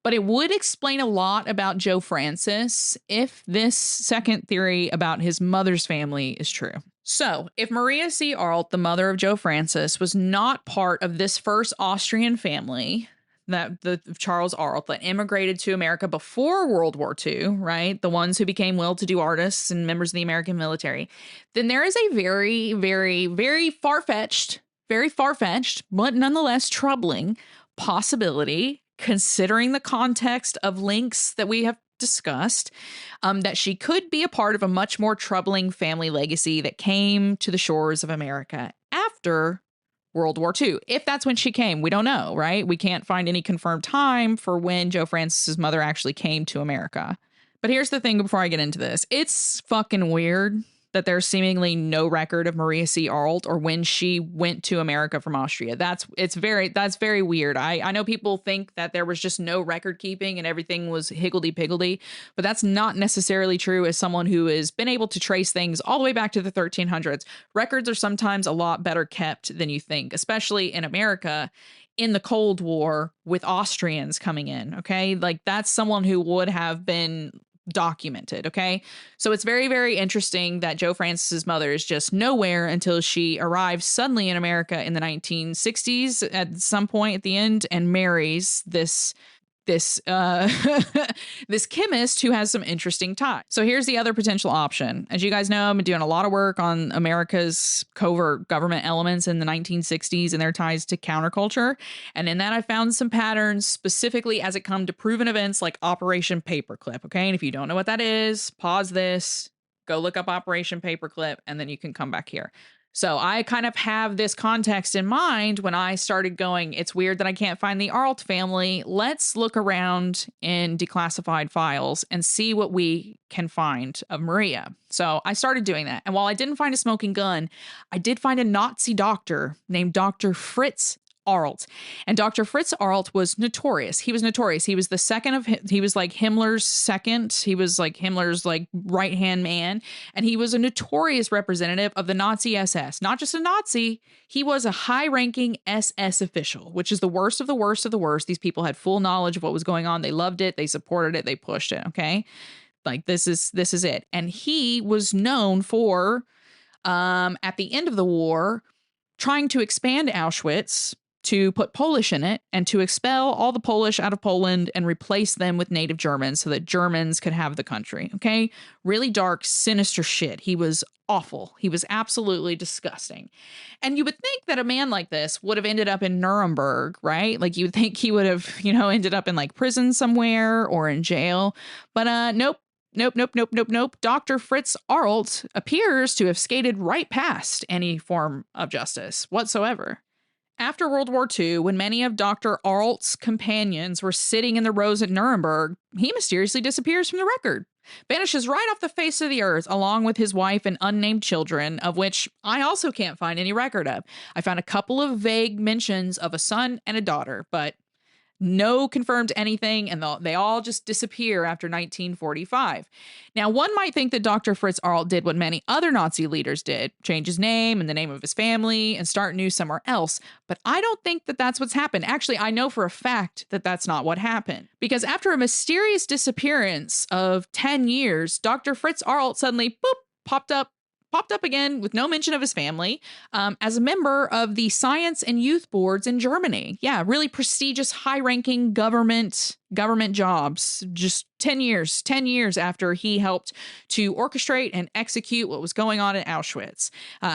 But it would explain a lot about Joe Francis if this second theory about his mother's family is true. So, if Maria C. Arlt, the mother of Joe Francis, was not part of this first Austrian family, the Charles Arlt, that immigrated to America before World War II, right? The ones who became well-to-do artists and members of the American military, then there is a very, very, very far-fetched, but nonetheless troubling possibility, considering the context of links that we have discussed, that she could be a part of a much more troubling family legacy that came to the shores of America after World War II. If that's when she came, we don't know, right? We can't find any confirmed time for when Joe Francis's mother actually came to America. But here's the thing before I get into this. It's fucking weird that there's seemingly no record of Maria C. Arlt or when she went to America from Austria. That's very weird. I know people think that there was just no record keeping and everything was higgledy-piggledy, but that's not necessarily true. As someone who has been able to trace things all the way back to the 1300s, records are sometimes a lot better kept than you think, especially in America in the Cold War with Austrians coming in, okay? Like that's someone who would have been documented. Okay. So it's very, very interesting that Joe Francis's mother is just nowhere until she arrives suddenly in America in the 1960s at some point at the end and marries this this this chemist who has some interesting ties. So here's the other potential option. As you guys know, I've been doing a lot of work on America's covert government elements in the 1960s and their ties to counterculture. And in that, I found some patterns specifically as it come to proven events like Operation Paperclip. Okay. And if you don't know what that is, pause this, go look up Operation Paperclip, and then you can come back here. So I kind of have this context in mind when I started going, it's weird that I can't find the Arlt family. Let's look around in declassified files and see what we can find of Maria. So I started doing that. And while I didn't find a smoking gun, I did find a Nazi doctor named Dr. Fritz Arlt. And Dr. Fritz Arlt was notorious. He was notorious. He was the second of, he was like Himmler's second. He was like Himmler's like right-hand man. And he was a notorious representative of the Nazi SS. Not just a Nazi, he was a high-ranking SS official, which is the worst of the worst of the worst. These people had full knowledge of what was going on. They loved it. They supported it. They pushed it. Okay. Like this is it. And he was known for, at the end of the war, trying to expand Auschwitz, to put Polish in it, and to expel all the Polish out of Poland and replace them with native Germans so that Germans could have the country. Okay. Really dark, sinister shit. He was awful. He was absolutely disgusting. And you would think that a man like this would have ended up in Nuremberg, right? Like you would think he would have, ended up in like prison somewhere or in jail. But nope. Nope. Dr. Fritz Arlt appears to have skated right past any form of justice whatsoever. After World War II, when many of Dr. Arlt's companions were sitting in the rows at Nuremberg, he mysteriously disappears from the record, vanishes right off the face of the earth, along with his wife and unnamed children, of which I also can't find any record of. I found a couple of vague mentions of a son and a daughter, but no confirmed anything, and they all just disappear after 1945. Now, one might think that Dr. Fritz Arlt did what many other Nazi leaders did, change his name and the name of his family and start new somewhere else. But I don't think that that's what's happened. Actually, I know for a fact that that's not what happened. Because after a mysterious disappearance of 10 years, Dr. Fritz Arlt suddenly, popped up again with no mention of his family as a member of the science and youth boards in Germany. Yeah, really prestigious, high-ranking government jobs. Just 10 years after he helped to orchestrate and execute what was going on in Auschwitz.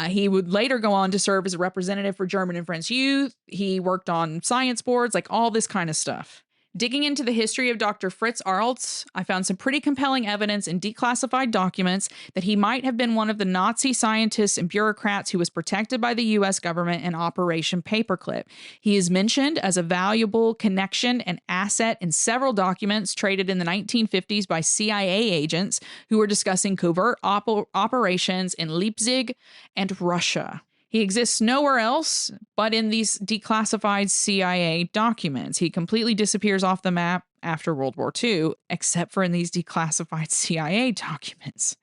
He would later go on to serve as a representative for German and French youth. He worked on science boards, like all this kind of stuff. Digging into the history of Dr. Fritz Arlt, I found some pretty compelling evidence in declassified documents that he might have been one of the Nazi scientists and bureaucrats who was protected by the U.S. government in Operation Paperclip. He is mentioned as a valuable connection and asset in several documents traded in the 1950s by CIA agents who were discussing covert operations in Leipzig and Russia. He exists nowhere else but in these declassified CIA documents. He completely disappears off the map after World War II, except for in these declassified CIA documents.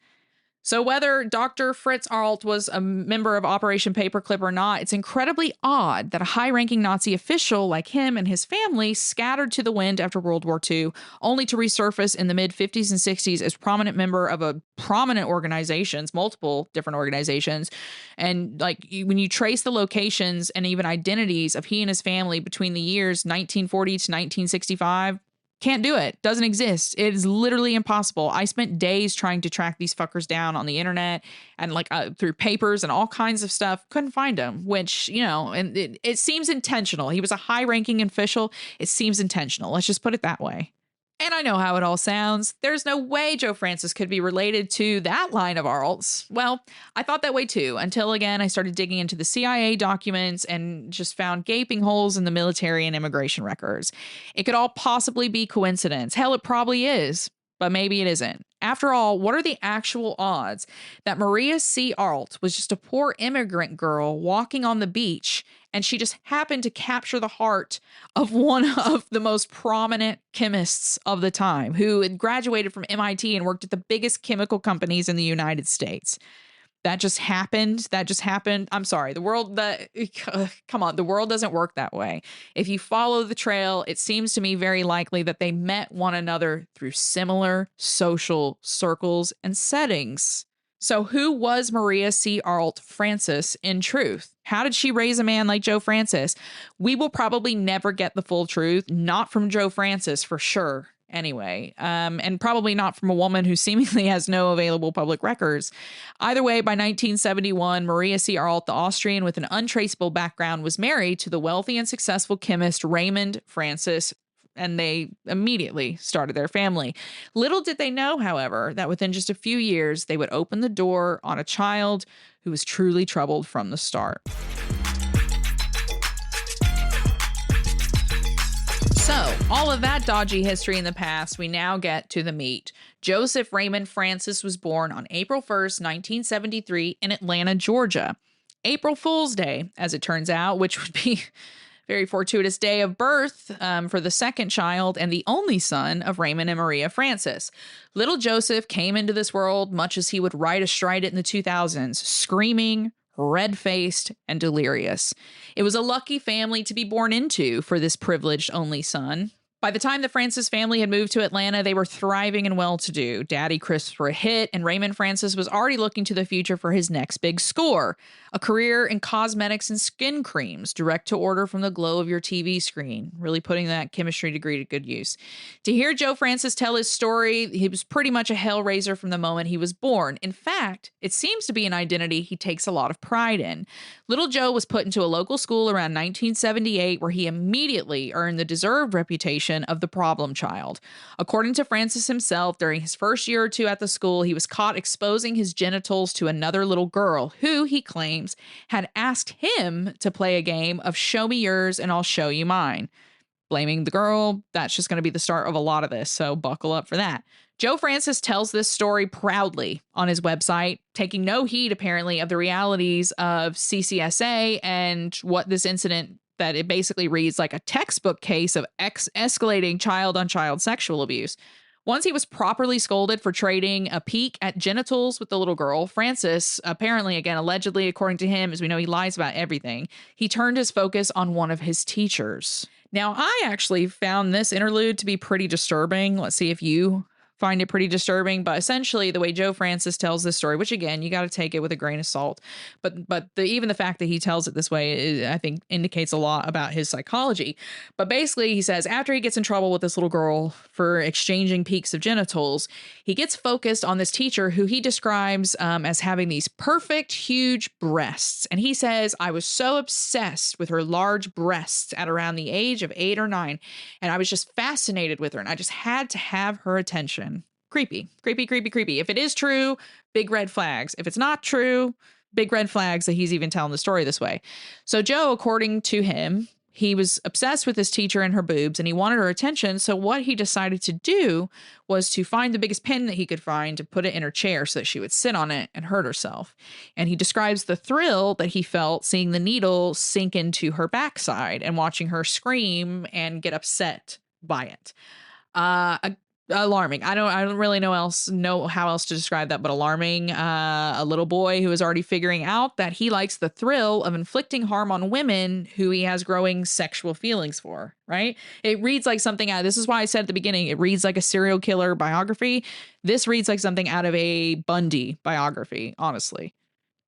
So whether Dr. Fritz Arlt was a member of Operation Paperclip or not, it's incredibly odd that a high-ranking Nazi official like him and his family scattered to the wind after World War II, only to resurface in the mid-50s and 60s as prominent member of a prominent organizations, multiple different organizations. And like when you trace the locations and even identities of he and his family between the years 1940 to 1965, can't do it. Doesn't exist. It is literally impossible. I spent days trying to track these fuckers down on the internet and like through papers and all kinds of stuff. Couldn't find them, which, and it seems intentional. He was a high-ranking official. It seems intentional. Let's just put it that way. And I know how it all sounds. There's no way Joe Francis could be related to that line of Arlts. Well, I thought that way too, until again, I started digging into the CIA documents and just found gaping holes in the military and immigration records. It could all possibly be coincidence. Hell, it probably is, but maybe it isn't. After all, what are the actual odds that Maria C. Arlt was just a poor immigrant girl walking on the beach and she just happened to capture the heart of one of the most prominent chemists of the time who had graduated from MIT and worked at the biggest chemical companies in the United States? That just happened. I'm sorry. The world doesn't work that way. If you follow the trail, it seems to me very likely that they met one another through similar social circles and settings. So who was Maria C. Arlt Francis in truth? How did she raise a man like Joe Francis? We will probably never get the full truth, not from Joe Francis for sure. Anyway, and probably not from a woman who seemingly has no available public records. Either way, by 1971, Maria C. Arlt, the Austrian with an untraceable background, was married to the wealthy and successful chemist Raymond Francis, and they immediately started their family. Little did they know, however, that within just a few years, they would open the door on a child who was truly troubled from the start. So, all of that dodgy history in the past, we now get to the meat. Joseph Raymond Francis was born on April 1st, 1973 in Atlanta, Georgia. April Fool's Day, as it turns out, which would be very fortuitous day of birth for the second child and the only son of Raymond and Maria Francis. Little Joseph came into this world much as he would ride astride it in the 2000s, screaming, red-faced, and delirious. It was a lucky family to be born into for this privileged only son. By the time the Francis family had moved to Atlanta, they were thriving and well-to-do. Daddy Chris were a hit, and Raymond Francis was already looking to the future for his next big score, a career in cosmetics and skin creams, direct to order from the glow of your TV screen, really putting that chemistry degree to good use. To hear Joe Francis tell his story, he was pretty much a hellraiser from the moment he was born. In fact, it seems to be an identity he takes a lot of pride in. Little Joe was put into a local school around 1978, where he immediately earned the deserved reputation of the problem child. According to Francis himself, during his first year or two at the school, he was caught exposing his genitals to another little girl who, he claims, had asked him to play a game of show me yours and I'll show you mine. Blaming the girl, that's just going to be the start of a lot of this, so buckle up for that. Joe Francis tells this story proudly on his website, taking no heed, apparently, of the realities of CCSA and what this incident, that it basically reads like a textbook case of escalating child-on-child sexual abuse. Once he was properly scolded for trading a peek at genitals with the little girl, Francis, apparently, again, allegedly, according to him, as we know, he lies about everything, he turned his focus on one of his teachers. Now, I actually found this interlude to be pretty disturbing. Let's see if you find it pretty disturbing, but essentially the way Joe Francis tells this story, which again, you got to take it with a grain of salt, but even the fact that he tells it this way, I think indicates a lot about his psychology. But basically he says after he gets in trouble with this little girl for exchanging peeks of genitals, he gets focused on this teacher who he describes as having these perfect, huge breasts. And he says, I was so obsessed with her large breasts at around the age of 8 or 9. And I was just fascinated with her. And I just had to have her attention. Creepy, creepy, creepy, creepy. If it is true, big red flags. If it's not true, big red flags that he's even telling the story this way. So Joe, according to him, he was obsessed with his teacher and her boobs, and he wanted her attention. So what he decided to do was to find the biggest pin that he could find to put it in her chair so that she would sit on it and hurt herself. And he describes the thrill that he felt seeing the needle sink into her backside and watching her scream and get upset by it. Alarming. I don't really know how else to describe that, but alarming. A little boy who is already figuring out that he likes the thrill of inflicting harm on women who he has growing sexual feelings for, right? It reads like something out. This is why I said at the beginning, it reads like a serial killer biography. This reads like something out of a Bundy biography, honestly.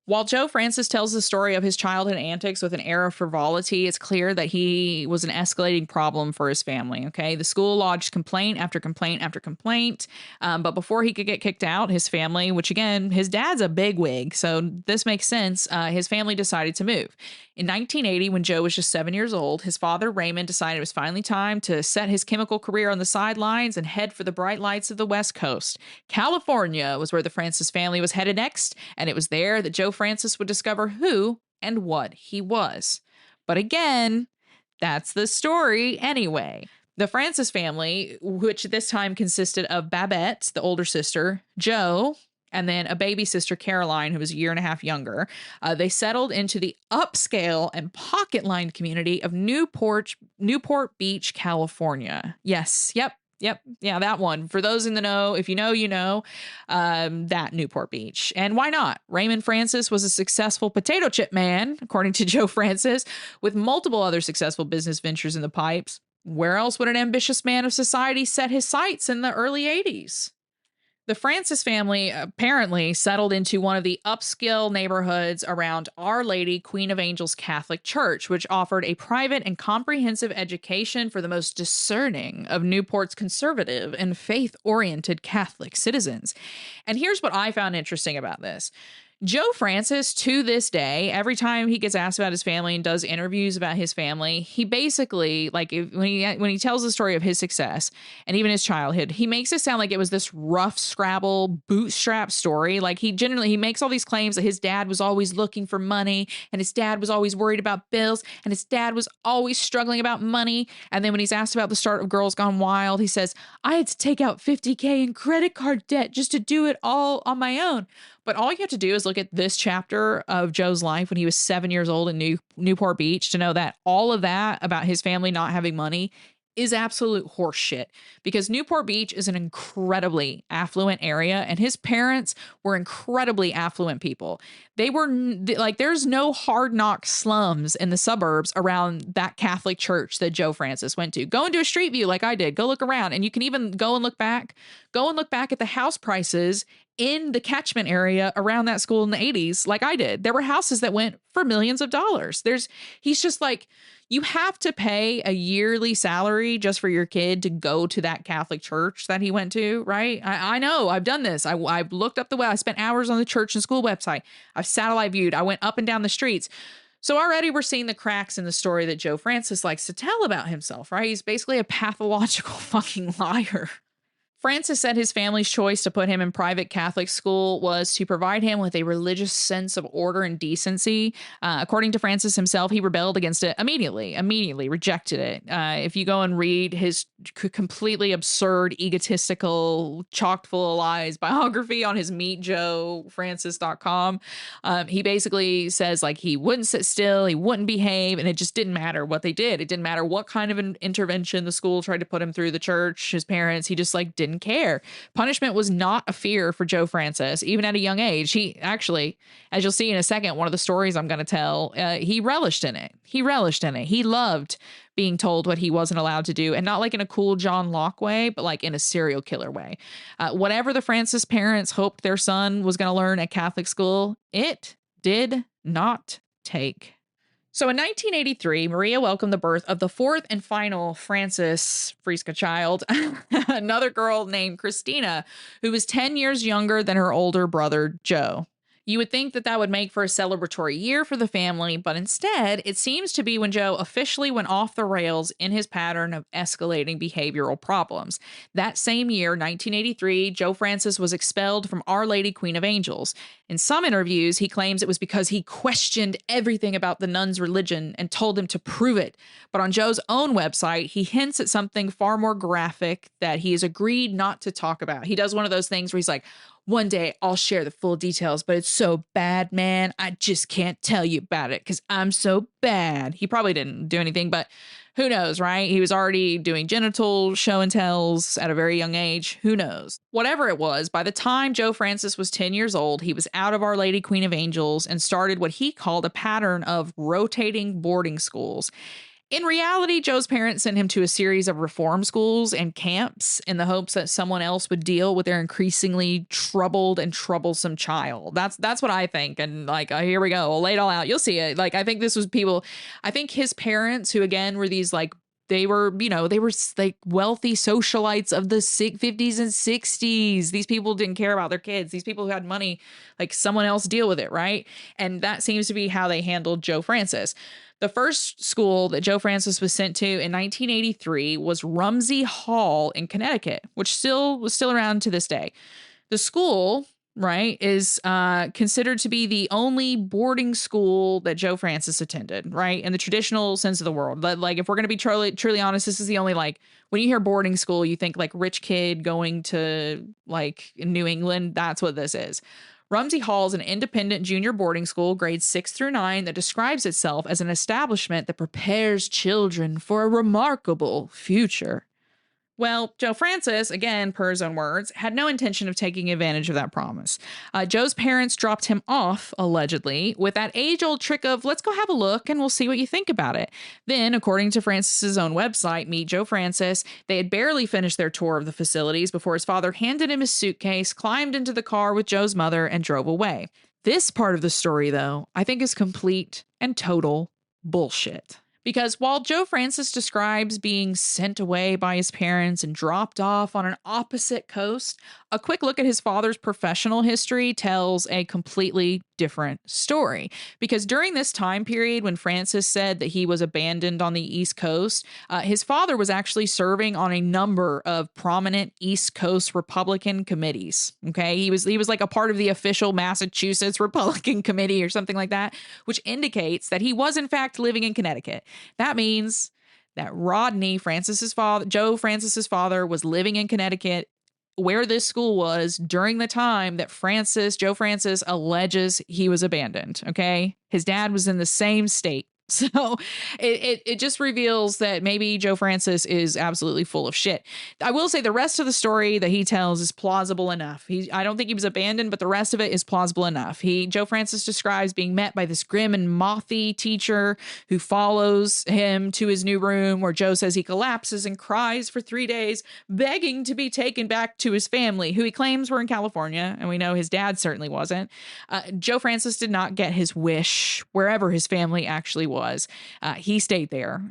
While Joe Francis tells the story of his childhood antics with an air of frivolity, it's clear that he was an escalating problem for his family, okay? The school lodged complaint after complaint after complaint, but before he could get kicked out, his family, which again, his dad's a bigwig, so this makes sense, his family decided to move. In 1980, when Joe was just 7 years old, his father, Raymond, decided it was finally time to set his chemical career on the sidelines and head for the bright lights of the West Coast. California was where the Francis family was headed next, and it was there that Joe Francis would discover who and what he was. But again, that's the story anyway. The Francis family, which this time consisted of Babette, the older sister, Joe, and then a baby sister, Caroline, who was a year and a half younger, they settled into the upscale and pocket-lined community of Newport Beach, California. Yes, yep, yeah, that one. For those in the know, if you know, you know, that Newport Beach. And why not? Raymond Francis was a successful potato chip man, according to Joe Francis, with multiple other successful business ventures in the pipes. Where else would an ambitious man of society set his sights in the early 80s? The Francis family apparently settled into one of the upscale neighborhoods around Our Lady, Queen of Angels Catholic Church, which offered a private and comprehensive education for the most discerning of Newport's conservative and faith-oriented Catholic citizens. And here's what I found interesting about this. Joe Francis, to this day, every time he gets asked about his family and does interviews about his family, he basically, like, when he tells the story of his success and even his childhood, he makes it sound like it was this rough scrabble bootstrap story. Like, he makes all these claims that his dad was always looking for money, and his dad was always worried about bills, and his dad was always struggling about money. And then when he's asked about the start of Girls Gone Wild, he says, I had to take out $50K in credit card debt just to do it all on my own. But all you have to do is look at this chapter of Joe's life when he was 7 years old in Newport Beach to know that all of that about his family not having money is absolute horseshit, because Newport Beach is an incredibly affluent area, and his parents were incredibly affluent people. They were like, there's no hard knock slums in the suburbs around that Catholic church that Joe Francis went to. Go and do a street view like I did. Go look around, and you can even go and look back at the house prices in the catchment area around that school in the 80s, like I did. There were houses that went for millions of dollars. He's just like, you have to pay a yearly salary just for your kid to go to that Catholic church that he went to, right? I know, I've done this. I've looked up the web. I spent hours on the church and school website. I've satellite viewed. I went up and down the streets. So already we're seeing the cracks in the story that Joe Francis likes to tell about himself, right? He's basically a pathological fucking liar. Francis said his family's choice to put him in private Catholic school was to provide him with a religious sense of order and decency. According to Francis himself, he rebelled against it immediately rejected it. If you go and read his completely absurd, egotistical, chock full of lies biography on his meetjoefrancis.com, he basically says, like, he wouldn't sit still, he wouldn't behave, and it just didn't matter what they did. It didn't matter what kind of an intervention the school tried to put him through, the church, his parents. He just, like, didn't care. Punishment was not a fear for Joe Francis, even at a young age. He actually, as you'll see in a second, one of the stories I'm going to tell, he relished in it. He loved being told what he wasn't allowed to do, and not like in a cool John Locke way, but like in a serial killer way. Whatever the Francis parents hoped their son was going to learn at Catholic school, it did not take. So in 1983, Maria welcomed the birth of the fourth and final Francis Friska child, another girl named Christina, who was 10 years younger than her older brother, Joe. You would think that would make for a celebratory year for the family, but instead, it seems to be when Joe officially went off the rails in his pattern of escalating behavioral problems. That same year, 1983, Joe Francis was expelled from Our Lady, Queen of Angels. In some interviews, he claims it was because he questioned everything about the nuns' religion and told them to prove it. But on Joe's own website, he hints at something far more graphic that he has agreed not to talk about. He does one of those things where he's like, one day I'll share the full details, but it's so bad, man. I just can't tell you about it because I'm so bad. He probably didn't do anything, but who knows, right? He was already doing genital show and tells at a very young age. Who knows? Whatever it was, by the time Joe Francis was 10 years old, he was out of Our Lady, Queen of Angels, and started what he called a pattern of rotating boarding schools. In reality, Joe's parents sent him to a series of reform schools and camps in the hopes that someone else would deal with their increasingly troubled and troublesome child. That's what I think. And like, here we go. I'll lay it all out. You'll see it. Like, I think this was people, I think his parents, who again were these like, they were like wealthy socialites of the 50s and 60s. These people didn't care about their kids. These people who had money, like someone else deal with it, right? And that seems to be how they handled Joe Francis. The first school that Joe Francis was sent to in 1983 was Rumsey Hall in Connecticut, which was still around to this day. The school, right, is considered to be the only boarding school that Joe Francis attended, right, in the traditional sense of the word. Like, if we're going to be truly honest, this is the only, like, when you hear boarding school, you think like rich kid going to like New England. That's what this is. Rumsey Hall is an independent junior boarding school, grades 6 through 9, that describes itself as an establishment that prepares children for a remarkable future. Well, Joe Francis, again, per his own words, had no intention of taking advantage of that promise. Joe's parents dropped him off, allegedly, with that age-old trick of, let's go have a look and we'll see what you think about it. Then, according to Francis's own website, Meet Joe Francis, they had barely finished their tour of the facilities before his father handed him his suitcase, climbed into the car with Joe's mother, and drove away. This part of the story, though, I think is complete and total bullshit. Because while Joe Francis describes being sent away by his parents and dropped off on an opposite coast, a quick look at his father's professional history tells a completely different story. Because during this time period when Francis said that he was abandoned on the East Coast, his father was actually serving on a number of prominent East Coast Republican committees. Okay, he was like a part of the official Massachusetts Republican Committee or something like that, which indicates that he was in fact living in Connecticut. That means that Rodney, Joe Francis's father, was living in Connecticut, where this school was during the time that Joe Francis alleges he was abandoned. Okay. His dad was in the same state. So it just reveals that maybe Joe Francis is absolutely full of shit. I will say the rest of the story that he tells is plausible enough. I don't think he was abandoned, but the rest of it is plausible enough. Joe Francis describes being met by this grim and mothy teacher who follows him to his new room, where Joe says he collapses and cries for 3 days, begging to be taken back to his family, who he claims were in California. And we know his dad certainly wasn't. Joe Francis did not get his wish wherever his family actually was. He stayed there.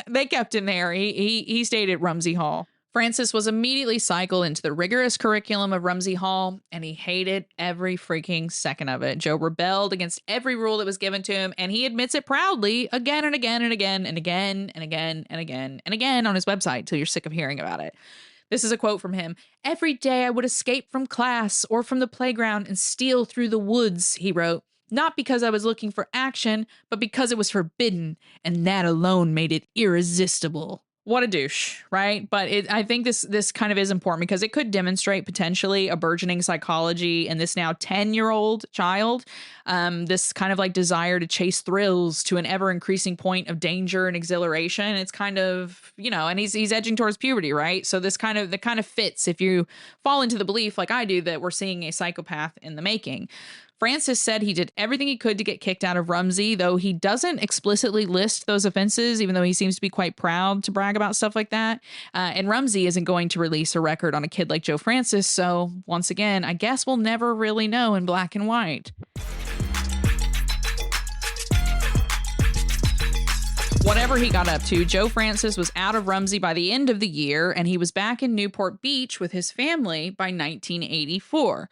They kept him there. He stayed at Rumsey Hall. Francis was immediately cycled into the rigorous curriculum of Rumsey Hall, and he hated every freaking second of it. Joe rebelled against every rule that was given to him, and he admits it proudly again and again and again and again and again and again and again on his website till you're sick of hearing about it. This is a quote from him. "Every day I would escape from class or from the playground and steal through the woods," he wrote. "Not because I was looking for action, but because it was forbidden, and that alone made it irresistible." What a douche, right? But I think this kind of is important because it could demonstrate potentially a burgeoning psychology in this now 10-year-old child. This kind of like desire to chase thrills to an ever increasing point of danger and exhilaration. It's kind of, and he's edging towards puberty, right? So that kind of fits if you fall into the belief like I do that we're seeing a psychopath in the making. Francis said he did everything he could to get kicked out of Rumsey, though he doesn't explicitly list those offenses, even though he seems to be quite proud to brag about stuff like that. And Rumsey isn't going to release a record on a kid like Joe Francis. So once again, I guess we'll never really know in black and white. Whatever he got up to, Joe Francis was out of Rumsey by the end of the year, and he was back in Newport Beach with his family by 1984.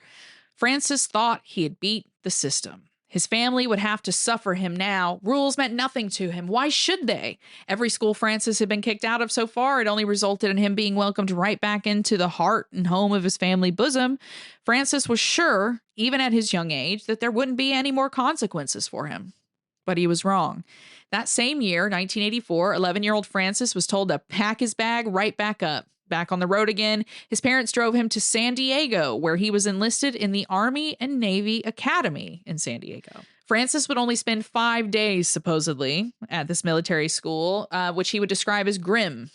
Francis thought he had beat the system. His family would have to suffer him now. Rules meant nothing to him. Why should they? Every school Francis had been kicked out of so far, it only resulted in him being welcomed right back into the heart and home of his family bosom. Francis was sure, even at his young age, that there wouldn't be any more consequences for him. But he was wrong. That same year, 1984, 11-year-old Francis was told to pack his bag right back up. Back on the road again, his parents drove him to San Diego, where he was enlisted in the Army and Navy Academy in San Diego. Francis would only spend 5 days, supposedly, at this military school, which he would describe as grim.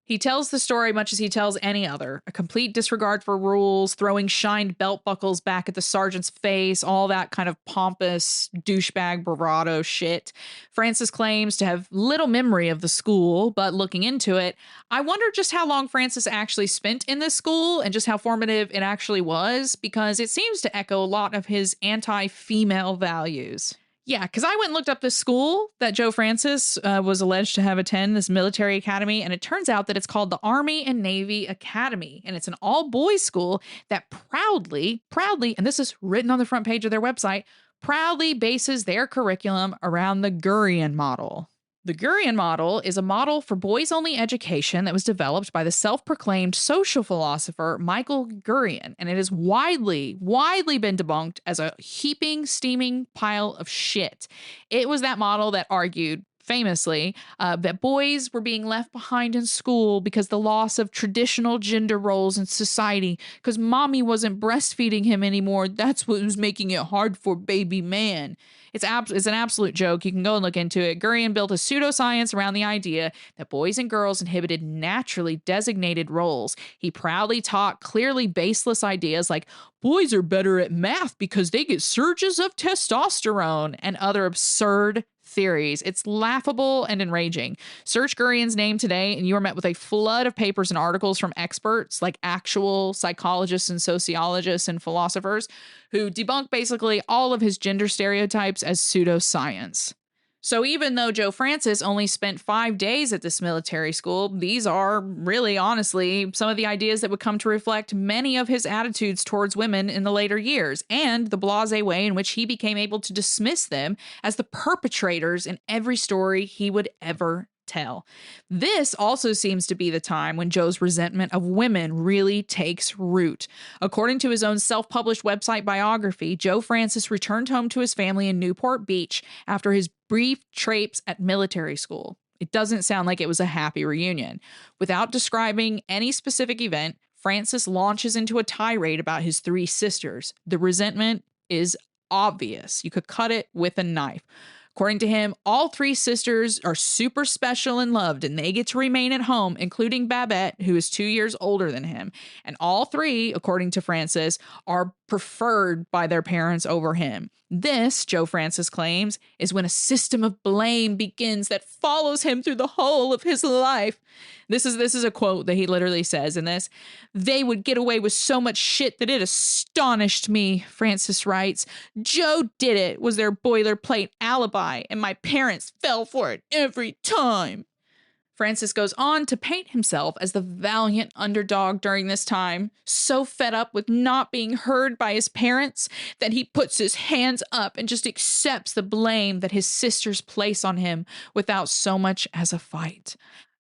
He tells the story much as he tells any other, a complete disregard for rules, throwing shined belt buckles back at the sergeant's face, all that kind of pompous douchebag bravado shit. Francis claims to have little memory of the school, but looking into it, I wonder just how long Francis actually spent in this school and just how formative it actually was, because it seems to echo a lot of his anti-female values. Yeah, because I went and looked up this school that Joe Francis was alleged to have attended, this military academy, and it turns out that it's called the Army and Navy Academy, and it's an all-boys school that proudly, and this is written on the front page of their website, proudly bases their curriculum around the Gurian model. The Gurian model is a model for boys-only education that was developed by the self-proclaimed social philosopher Michael Gurian, and it has widely been debunked as a heaping, steaming pile of shit. It was that model that argued famously, that boys were being left behind in school because the loss of traditional gender roles in society, because mommy wasn't breastfeeding him anymore. That's what was making it hard for baby man. It's an absolute joke. You can go and look into it. Gurion built a pseudoscience around the idea that boys and girls inhibited naturally designated roles. He proudly taught clearly baseless ideas like boys are better at math because they get surges of testosterone and other absurd theories. It's laughable and enraging. Search Gurion's name today, and you are met with a flood of papers and articles from experts like actual psychologists and sociologists and philosophers who debunk basically all of his gender stereotypes as pseudoscience. So even though Joe Francis only spent 5 days at this military school, these are really honestly some of the ideas that would come to reflect many of his attitudes towards women in the later years, and the blasé way in which he became able to dismiss them as the perpetrators in every story he would ever tell. This also seems to be the time when Joe's resentment of women really takes root. According to his own self-published website biography, Joe Francis returned home to his family in Newport Beach after his brief trapes at military school. It doesn't sound like it was a happy reunion. Without describing any specific event, Francis launches into a tirade about his 3 sisters. The resentment is obvious. You could cut it with a knife. According to him, all 3 sisters are super special and loved, and they get to remain at home, including Babette, who is 2 years older than him. And all 3, according to Francis, are preferred by their parents over him. This, Joe Francis claims, is when a system of blame begins that follows him through the whole of his life. This is a quote that he literally says in this. They would get away with so much shit that it astonished me, Francis writes. Joe did it was their boilerplate alibi, and my parents fell for it every time. Francis goes on to paint himself as the valiant underdog during this time, so fed up with not being heard by his parents that he puts his hands up and just accepts the blame that his sisters place on him without so much as a fight.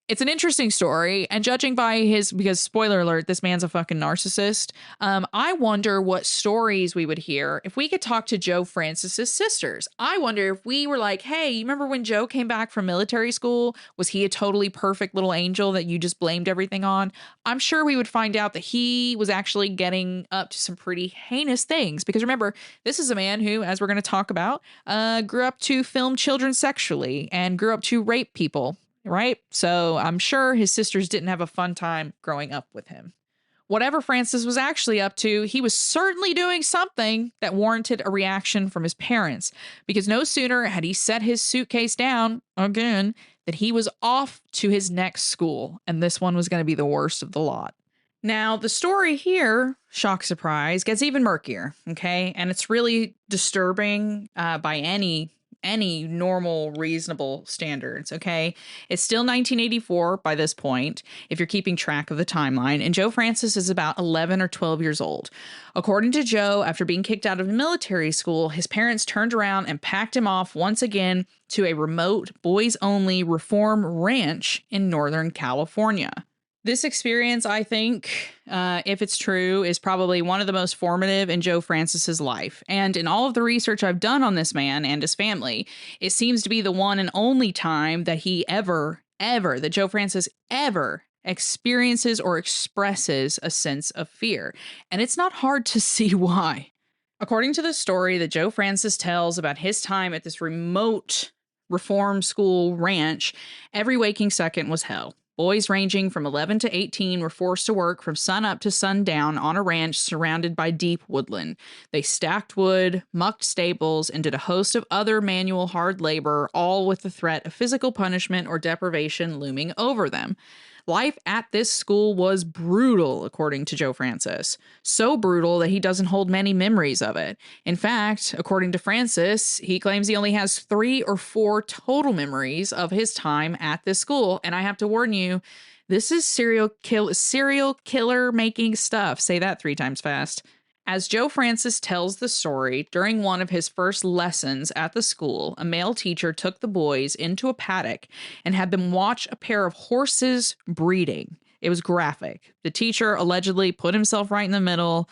It's an interesting story, and judging by because spoiler alert, this man's a fucking narcissist. I wonder what stories we would hear if we could talk to Joe Francis's sisters. I wonder if we were like, hey, you remember when Joe came back from military school? Was he a totally perfect little angel that you just blamed everything on? I'm sure we would find out that he was actually getting up to some pretty heinous things, because remember, this is a man who, as we're going to talk about, grew up to film children sexually and grew up to rape people. Right? So I'm sure his sisters didn't have a fun time growing up with him. Whatever Francis was actually up to, he was certainly doing something that warranted a reaction from his parents, because no sooner had he set his suitcase down, again, that he was off to his next school, and this one was going to be the worst of the lot. Now, the story here, shock surprise, gets even murkier, okay? And it's really disturbing by any normal, reasonable standards, okay? It's still 1984 by this point, if you're keeping track of the timeline, and Joe Francis is about 11 or 12 years old. According to Joe, after being kicked out of military school, his parents turned around and packed him off once again to a remote, boys-only reform ranch in Northern California. This experience, I think, if it's true, is probably one of the most formative in Joe Francis's life. And in all of the research I've done on this man and his family, it seems to be the one and only time that he that Joe Francis ever experiences or expresses a sense of fear. And it's not hard to see why. According to the story that Joe Francis tells about his time at this remote reform school ranch, every waking second was hell. Boys ranging from 11 to 18 were forced to work from sunup to sundown on a ranch surrounded by deep woodland. They stacked wood, mucked stables, and did a host of other manual hard labor, all with the threat of physical punishment or deprivation looming over them. Life at this school was brutal, according to Joe Francis. So brutal that he doesn't hold many memories of it. In fact, according to Francis, he claims he only has 3 or 4 total memories of his time at this school. And I have to warn you, this is serial killer making stuff. Say that 3 times fast. As Joe Francis tells the story, during one of his first lessons at the school, a male teacher took the boys into a paddock and had them watch a pair of horses breeding. It was graphic. The teacher allegedly put himself right in the middle.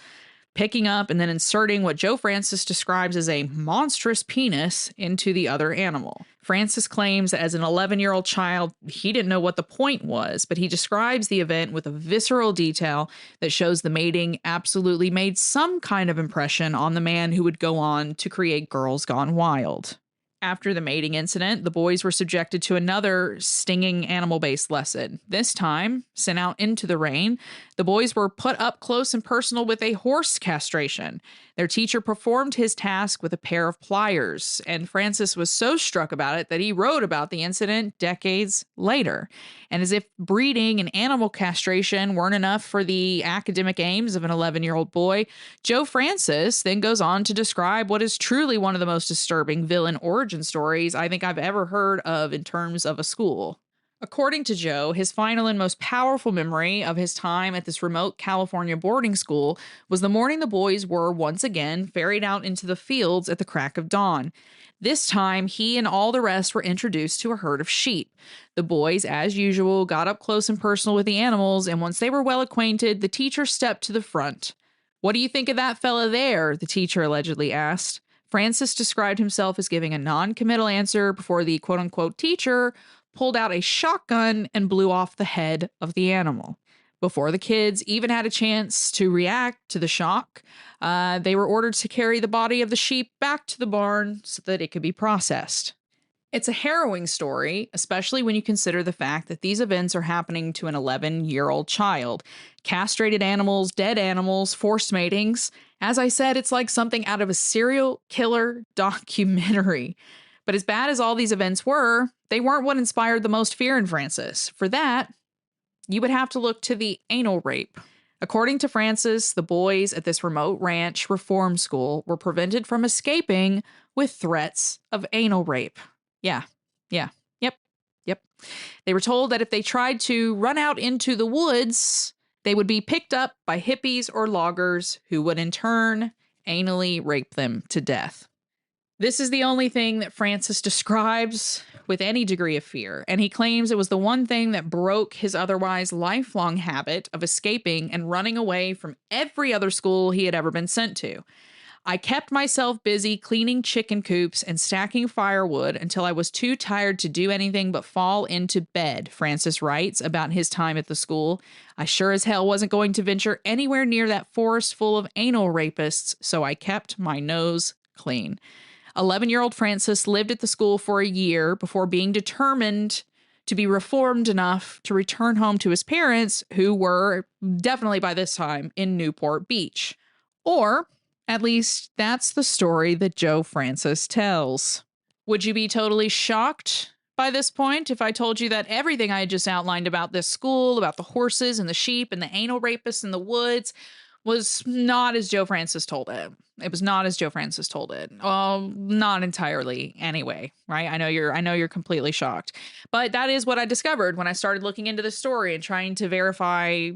picking up and then inserting what Joe Francis describes as a monstrous penis into the other animal. Francis claims that as an 11-year-old child, he didn't know what the point was, but he describes the event with a visceral detail that shows the mating absolutely made some kind of impression on the man who would go on to create Girls Gone Wild. After the mating incident, the boys were subjected to another stinging animal-based lesson. This time, sent out into the rain, the boys were put up close and personal with a horse castration. Their teacher performed his task with a pair of pliers, and Francis was so struck about it that he wrote about the incident decades later. And as if breeding and animal castration weren't enough for the academic aims of an 11-year-old boy, Joe Francis then goes on to describe what is truly one of the most disturbing villain origin stories I think I've ever heard of in terms of a school. According to Joe, his final and most powerful memory of his time at this remote California boarding school was the morning the boys were once again ferried out into the fields at the crack of dawn. This time, he and all the rest were introduced to a herd of sheep. The boys, as usual, got up close and personal with the animals, and once they were well acquainted, the teacher stepped to the front. "What do you think of that fella there?" the teacher allegedly asked. Francis described himself as giving a non-committal answer before the quote-unquote teacher pulled out a shotgun and blew off the head of the animal. Before the kids even had a chance to react to the shock, they were ordered to carry the body of the sheep back to the barn so that it could be processed. It's a harrowing story, especially when you consider the fact that these events are happening to an 11-year-old child. Castrated animals, dead animals, forced matings. As I said, it's like something out of a serial killer documentary. But as bad as all these events were, they weren't what inspired the most fear in Francis. For that, you would have to look to the anal rape. According to Francis, the boys at this remote ranch reform school were prevented from escaping with threats of anal rape. Yep. They were told that if they tried to run out into the woods, they would be picked up by hippies or loggers who would in turn anally rape them to death. This is the only thing that Francis describes with any degree of fear, and he claims it was the one thing that broke his otherwise lifelong habit of escaping and running away from every other school he had ever been sent to. "I kept myself busy cleaning chicken coops and stacking firewood until I was too tired to do anything but fall into bed," Francis writes about his time at the school. "I sure as hell wasn't going to venture anywhere near that forest full of anal rapists, so I kept my nose clean." 11-year-old Francis lived at the school for a year before being determined to be reformed enough to return home to his parents, who were definitely by this time in Newport Beach. Or at least that's the story that Joe Francis tells. Would you be totally shocked by this point if I told you that everything I had just outlined about this school, about the horses and the sheep and the anal rapists in the woods, was not as Joe Francis told it? It was not as Joe Francis told it. Not entirely anyway, right? I know you're completely shocked. But that is what I discovered when I started looking into this story and trying to verify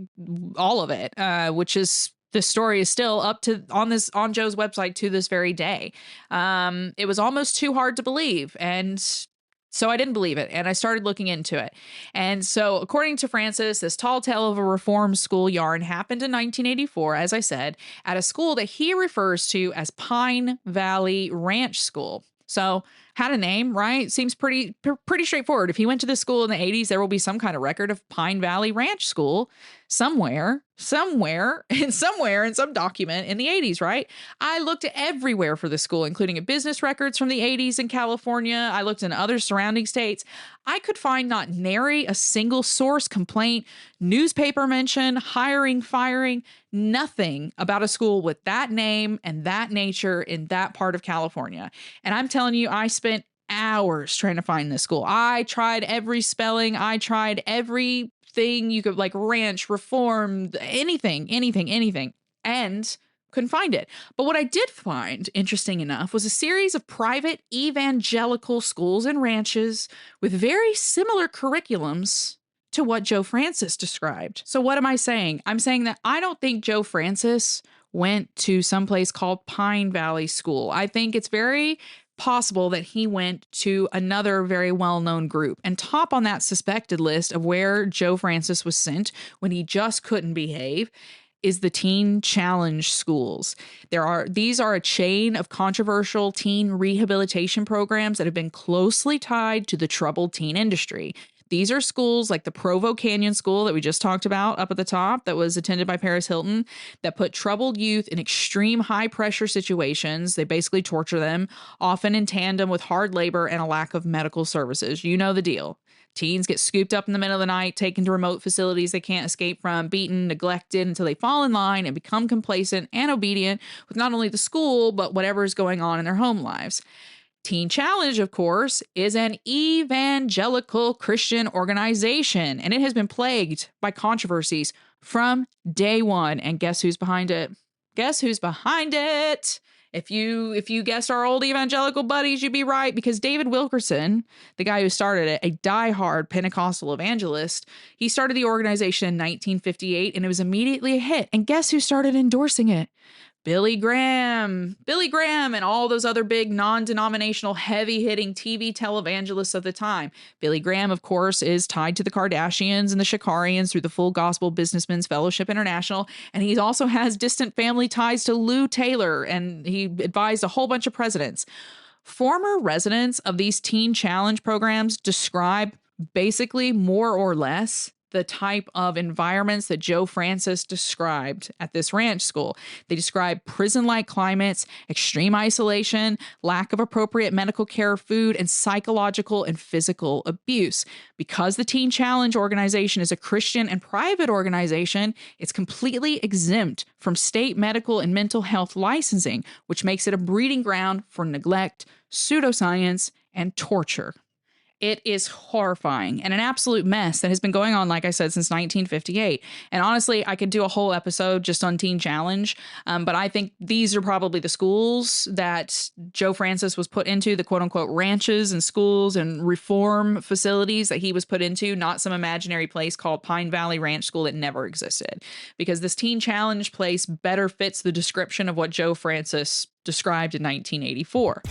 all of it, which is this story is still up to on Joe's website to this very day. It was almost too hard to believe, and so I didn't believe it, and I started looking into it. And so, according to Francis, this tall tale of a reform school yarn happened in 1984, as I said, at a school that he refers to as Pine Valley Ranch School. So, had a name, right? Seems pretty straightforward. If he went to this school in the 80s, there will be some kind of record of Pine Valley Ranch School somewhere in some document in the 80s, right? I looked everywhere for the school, including business records from the 80s in California. I looked in other surrounding states. I could find not nary a single source, complaint, newspaper mention, hiring, firing, nothing about a school with that name and that nature in that part of California. And I'm telling you, I spent hours trying to find this school. I tried every spelling. I tried everything you could, like ranch, reform, anything, and couldn't find it. But what I did find, interesting enough, was a series of private evangelical schools and ranches with very similar curriculums to what Joe Francis described. So what am I saying? I'm saying that I don't think Joe Francis went to someplace called Pine Valley School. I think it's very possible that he went to another very well-known group. And top on that suspected list of where Joe Francis was sent when he just couldn't behave is the Teen Challenge schools. These are a chain of controversial teen rehabilitation programs that have been closely tied to the troubled teen industry. These are schools like the Provo Canyon School that we just talked about up at the top, that was attended by Paris Hilton, that put troubled youth in extreme high pressure situations. They basically torture them, often in tandem with hard labor and a lack of medical services. You know the deal. Teens get scooped up in the middle of the night, taken to remote facilities they can't escape from, beaten, neglected until they fall in line and become complacent and obedient with not only the school, but whatever is going on in their home lives. Teen Challenge, of course, is an evangelical Christian organization, and it has been plagued by controversies from day one. And guess who's behind it? Guess who's behind it? If you guessed our old evangelical buddies, you'd be right, because David Wilkerson, the guy who started it, a diehard Pentecostal evangelist, he started the organization in 1958, and it was immediately a hit. And guess who started endorsing it? Billy Graham and all those other big non-denominational heavy-hitting TV televangelists of the time. Billy Graham, of course, is tied to the Kardashians and the Shakarians through the Full Gospel Businessmen's Fellowship International, and he also has distant family ties to Lou Taylor, and he advised a whole bunch of presidents. Former residents of these Teen Challenge programs describe basically more or less the type of environments that Joe Francis described at this ranch school. They describe prison-like climates, extreme isolation, lack of appropriate medical care, food, and psychological and physical abuse. Because the Teen Challenge organization is a Christian and private organization, it's completely exempt from state medical and mental health licensing, which makes it a breeding ground for neglect, pseudoscience, and torture. It is horrifying and an absolute mess that has been going on, like I said, since 1958. And honestly, I could do a whole episode just on Teen Challenge, but I think these are probably the schools that Joe Francis was put into, the quote-unquote ranches and schools and reform facilities that he was put into, not some imaginary place called Pine Valley Ranch School that never existed. Because this Teen Challenge place better fits the description of what Joe Francis described in 1984.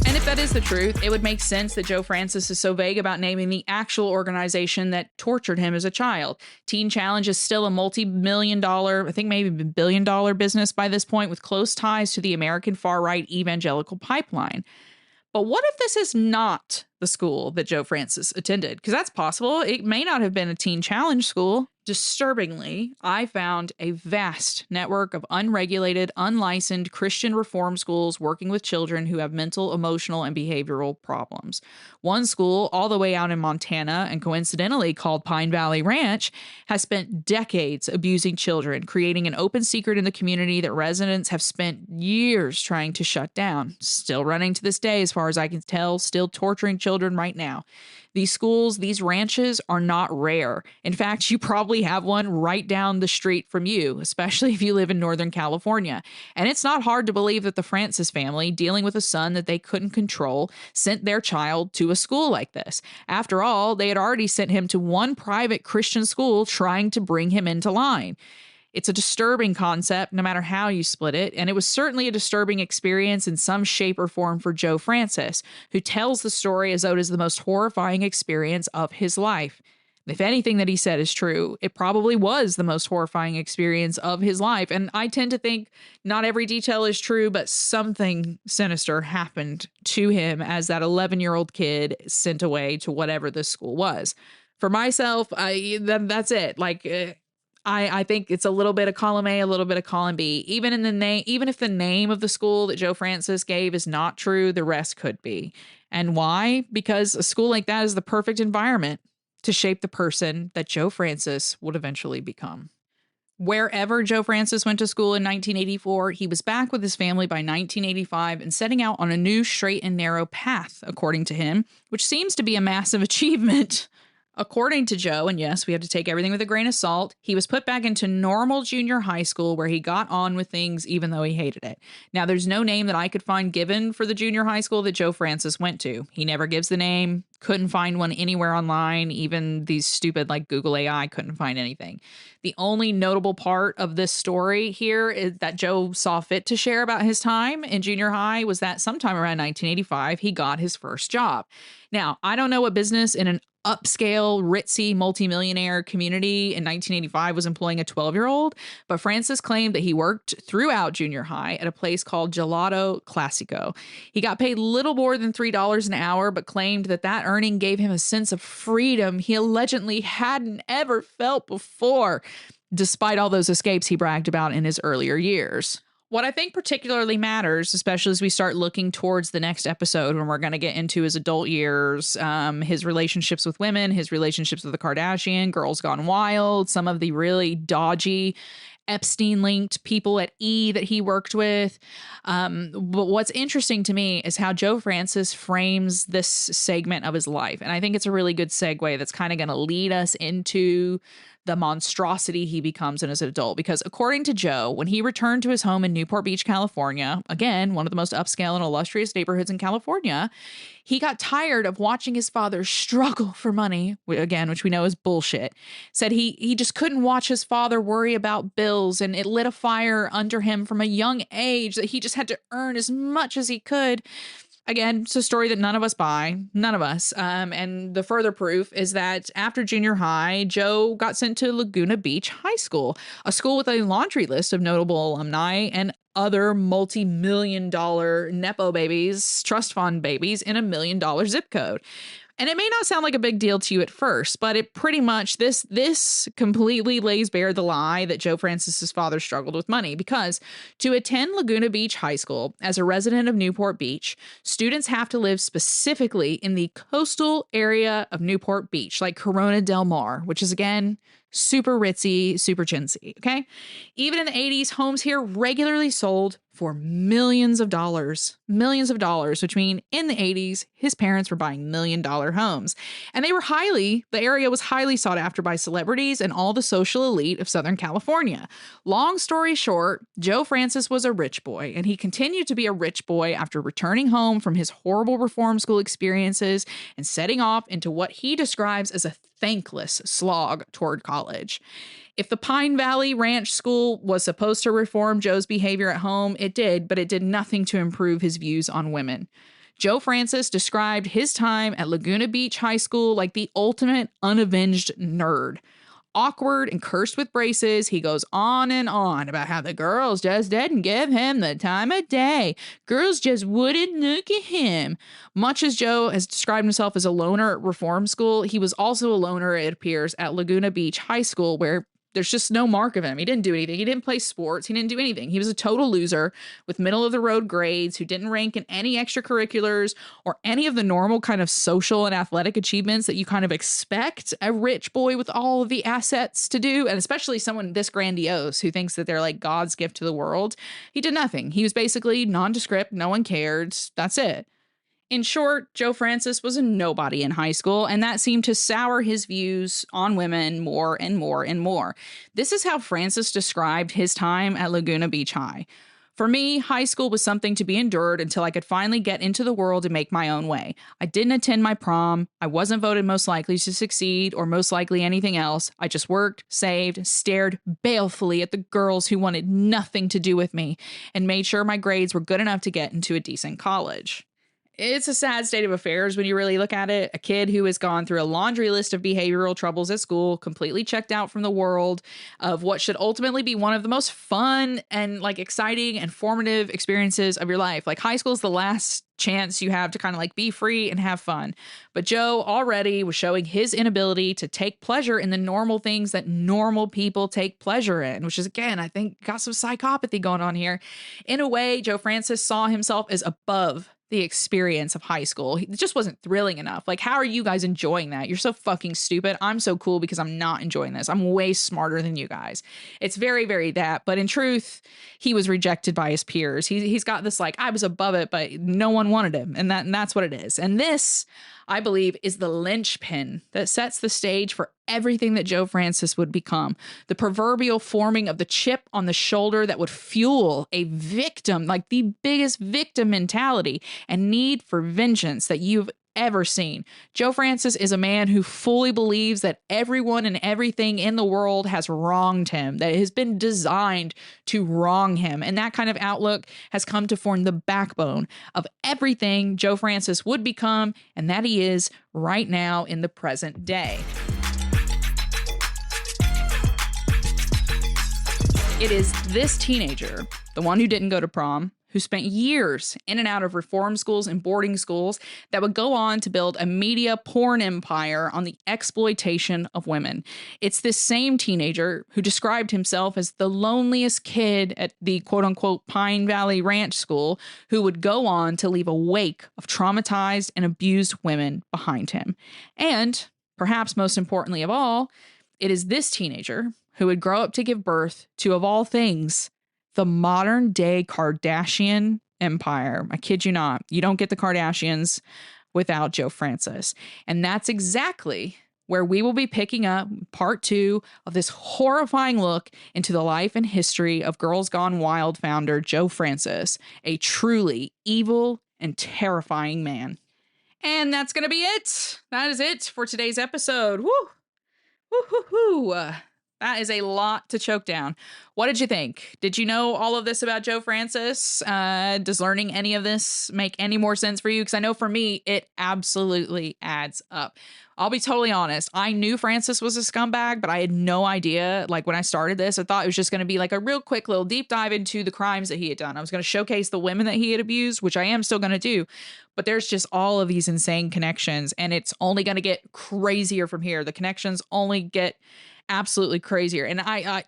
And if that is the truth, it would make sense that Joe Francis is so vague about naming the actual organization that tortured him as a child. Teen Challenge is still a multi-million-dollar, I think maybe billion-dollar business by this point, with close ties to the American far-right evangelical pipeline. But what if this is not the school that Joe Francis attended? Because that's possible. It may not have been a Teen Challenge school. Disturbingly, I found a vast network of unregulated, unlicensed Christian reform schools working with children who have mental, emotional, and behavioral problems. One school, all the way out in Montana and coincidentally called Pine Valley Ranch, has spent decades abusing children, creating an open secret in the community that residents have spent years trying to shut down. Still running to this day, as far as I can tell, still torturing children right now. These schools, these ranches are not rare. In fact, you probably have one right down the street from you, especially if you live in Northern California. And it's not hard to believe that the Francis family, dealing with a son that they couldn't control, sent their child to a school like this. After all, they had already sent him to one private Christian school trying to bring him into line. It's a disturbing concept, no matter how you split it, and it was certainly a disturbing experience in some shape or form for Joe Francis, who tells the story as though it is the most horrifying experience of his life. If anything that he said is true, it probably was the most horrifying experience of his life, and I tend to think not every detail is true, but something sinister happened to him as that 11-year-old kid sent away to whatever this school was. For myself, that's it. I think it's a little bit of column A, a little bit of column B. Even if the name of the school that Joe Francis gave is not true, the rest could be. And why? Because a school like that is the perfect environment to shape the person that Joe Francis would eventually become. Wherever Joe Francis went to school in 1984, he was back with his family by 1985 and setting out on a new straight and narrow path, according to him, which seems to be a massive achievement. According to Joe, and yes, we have to take everything with a grain of salt, he was put back into normal junior high school where he got on with things even though he hated it. Now, there's no name that I could find given for the junior high school that Joe Francis went to. He never gives the name. Couldn't find one anywhere online. Even these stupid like Google AI couldn't find anything. The only notable part of this story here is that Joe saw fit to share about his time in junior high was that sometime around 1985, he got his first job. Now, I don't know what business in an upscale, ritzy, multimillionaire community in 1985 was employing a 12-year-old, but Francis claimed that he worked throughout junior high at a place called Gelato Classico. He got paid little more than $3 an hour, but claimed that that earning gave him a sense of freedom he allegedly hadn't ever felt before, despite all those escapes he bragged about in his earlier years. What I think particularly matters, especially as we start looking towards the next episode when we're going to get into his adult years, his relationships with women, his relationships with the Kardashian, Girls Gone Wild, some of the really dodgy Epstein-linked people at E that he worked with. But what's interesting to me is how Joe Francis frames this segment of his life. And I think it's a really good segue that's kind of going to lead us into the monstrosity he becomes in as an adult. Because according to Joe, when he returned to his home in Newport Beach, California, again, one of the most upscale and illustrious neighborhoods in California, he got tired of watching his father struggle for money, again, which we know is bullshit. Said he just couldn't watch his father worry about bills, and it lit a fire under him from a young age that he just had to earn as much as he could. Again, it's a story that none of us buy. None of us. And the further proof is that after junior high, Joe got sent to Laguna Beach High School, a school with a laundry list of notable alumni and other multi-million-dollar Nepo babies, trust fund babies in $1 million zip code. And it may not sound like a big deal to you at first, but it pretty much, this completely lays bare the lie that Joe Francis's father struggled with money, because to attend Laguna Beach High School as a resident of Newport Beach, students have to live specifically in the coastal area of Newport Beach, like Corona Del Mar, which is, again, super ritzy, super chintzy, okay? Even in the 80s, homes here regularly sold for millions of dollars, which mean in the 80s, his parents were buying $1 million homes. And the area was highly sought after by celebrities and all the social elite of Southern California. Long story short, Joe Francis was a rich boy, and he continued to be a rich boy after returning home from his horrible reform school experiences and setting off into what he describes as a thankless slog toward college. If the Pine Valley Ranch School was supposed to reform Joe's behavior at home, it did, but it did nothing to improve his views on women. Joe Francis described his time at Laguna Beach High School like the ultimate unavenged nerd. Awkward and cursed with braces, he goes on and on about how the girls just didn't give him the time of day. Girls just wouldn't look at him. Much as Joe has described himself as a loner at reform school, he was also a loner, it appears, at Laguna Beach High School, where there's just no mark of him. He didn't do anything. He didn't play sports. He didn't do anything. He was a total loser with middle of the road grades who didn't rank in any extracurriculars or any of the normal kind of social and athletic achievements that you kind of expect a rich boy with all of the assets to do. And especially someone this grandiose who thinks that they're like God's gift to the world. He did nothing. He was basically nondescript. No one cared. That's it. In short, Joe Francis was a nobody in high school, and that seemed to sour his views on women more and more and more. This is how Francis described his time at Laguna Beach High. For me, high school was something to be endured until I could finally get into the world and make my own way. I didn't attend my prom. I wasn't voted most likely to succeed or most likely anything else. I just worked, saved, stared balefully at the girls who wanted nothing to do with me, and made sure my grades were good enough to get into a decent college. It's a sad state of affairs when you really look at it. A kid who has gone through a laundry list of behavioral troubles at school, completely checked out from the world of what should ultimately be one of the most fun and like exciting and formative experiences of your life. Like high school is the last chance you have to kind of like be free and have fun. But Joe already was showing his inability to take pleasure in the normal things that normal people take pleasure in, which is, again, I think got some psychopathy going on here. In a way, Joe Francis saw himself as above the experience of high school. It just wasn't thrilling enough. Like, how are you guys enjoying that? You're so fucking stupid. I'm so cool because I'm not enjoying this. I'm way smarter than you guys. It's very, very that. But in truth, he was rejected by his peers. He's got this like, I was above it, but no one wanted him. And that's what it is. And this, I believe, is the linchpin that sets the stage for everything that Joe Francis would become. The proverbial forming of the chip on the shoulder that would fuel a victim, like the biggest victim mentality and need for vengeance that you've ever seen. Joe Francis is a man who fully believes that everyone and everything in the world has wronged him, that it has been designed to wrong him. And that kind of outlook has come to form the backbone of everything Joe Francis would become, and that he is right now in the present day. It is this teenager, the one who didn't go to prom, who spent years in and out of reform schools and boarding schools, that would go on to build a media porn empire on the exploitation of women. It's this same teenager who described himself as the loneliest kid at the quote-unquote Pine Valley Ranch School, who would go on to leave a wake of traumatized and abused women behind him. And, perhaps most importantly of all, it is this teenager who would grow up to give birth to, of all things, the modern day Kardashian empire. I kid you not. You don't get the Kardashians without Joe Francis. And that's exactly where we will be picking up part 2 of this horrifying look into the life and history of Girls Gone Wild founder Joe Francis, a truly evil and terrifying man. And that's going to be it. That is it for today's episode. Woo! Woo-hoo-hoo! That is a lot to choke down. What did you think? Did you know all of this about Joe Francis? Does learning any of this make any more sense for you? Because I know for me, it absolutely adds up. I'll be totally honest. I knew Francis was a scumbag, but I had no idea. Like when I started this, I thought it was just going to be like a real quick little deep dive into the crimes that he had done. I was going to showcase the women that he had abused, which I am still going to do. But there's just all of these insane connections, and it's only going to get crazier from here. The connections only get absolutely crazier. And I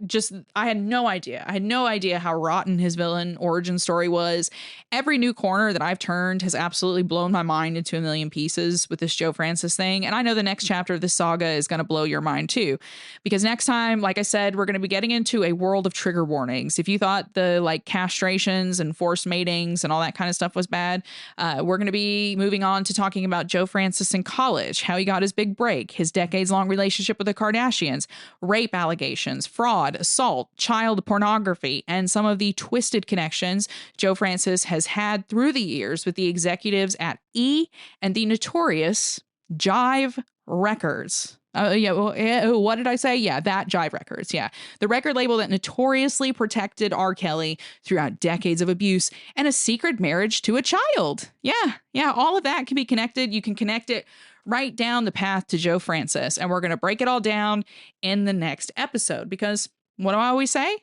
had no idea. I had no idea how rotten his villain origin story was. Every new corner that I've turned has absolutely blown my mind into a million pieces with this Joe Francis thing. And I know the next chapter of this saga is going to blow your mind too. Because next time, like I said, we're going to be getting into a world of trigger warnings. If you thought the like castrations and forced matings and all that kind of stuff was bad, we're going to be moving on to talking about Joe Francis in college, how he got his big break, his decades-long relationship with the Kardashians, rape allegations, fraud, assault, child pornography, and some of the twisted connections Joe Francis has had through the years with the executives at E! And the notorious Jive Records. What did I say? Yeah, that Jive Records. Yeah. The record label that notoriously protected R. Kelly throughout decades of abuse and a secret marriage to a child. Yeah. All of that can be connected. You can connect it right down the path to Joe Francis. And we're going to break it all down in the next episode because what do I always say?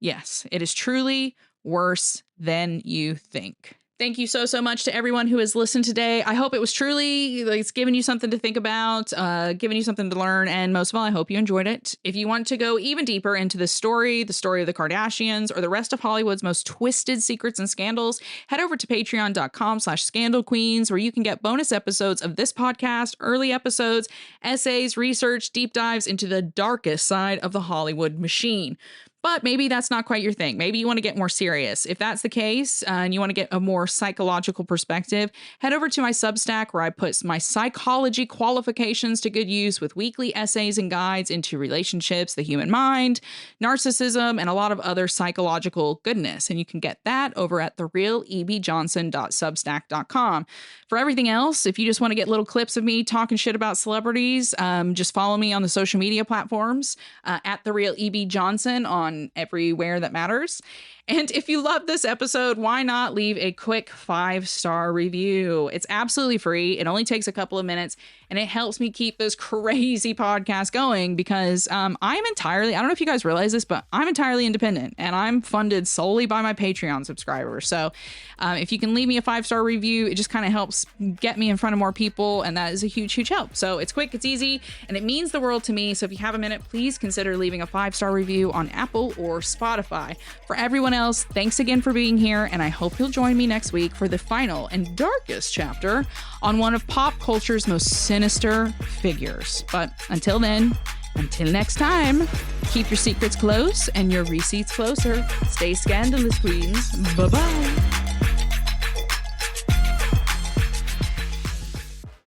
Yes, it is truly worse than you think. Thank you so much to everyone who has listened today. I hope it was truly, it's given you something to think about, given you something to learn, and most of all, I hope you enjoyed it. If you want to go even deeper into the story of the Kardashians, or the rest of Hollywood's most twisted secrets and scandals, head over to patreon.com/scandalqueens, where you can get bonus episodes of this podcast, early episodes, essays, research, deep dives into the darkest side of the Hollywood machine. But maybe that's not quite your thing. Maybe you want to get more serious. If that's the case, and you want to get a more psychological perspective, head over to my Substack, where I put my psychology qualifications to good use with weekly essays and guides into relationships, the human mind, narcissism, and a lot of other psychological goodness. And you can get that over at therealebjohnson.substack.com. For everything else, if you just want to get little clips of me talking shit about celebrities, just follow me on the social media platforms at therealebjohnson on everywhere that matters. And if you love this episode, why not leave a quick 5-star review? It's absolutely free. It only takes a couple of minutes, and it helps me keep this crazy podcast going because I'm entirely, I don't know if you guys realize this, but I'm entirely independent, and I'm funded solely by my Patreon subscribers. So if you can leave me a 5-star review, it just kind of helps get me in front of more people, and that is a huge, huge help. So it's quick, it's easy, and it means the world to me. So if you have a minute, please consider leaving a 5-star review on Apple or Spotify. For everyone else, thanks again for being here, and I hope you'll join me next week for the final and darkest chapter on one of pop culture's most sinister figures. But until then, until next time, keep your secrets close and your receipts closer. Stay scandalous, queens. Bye-bye.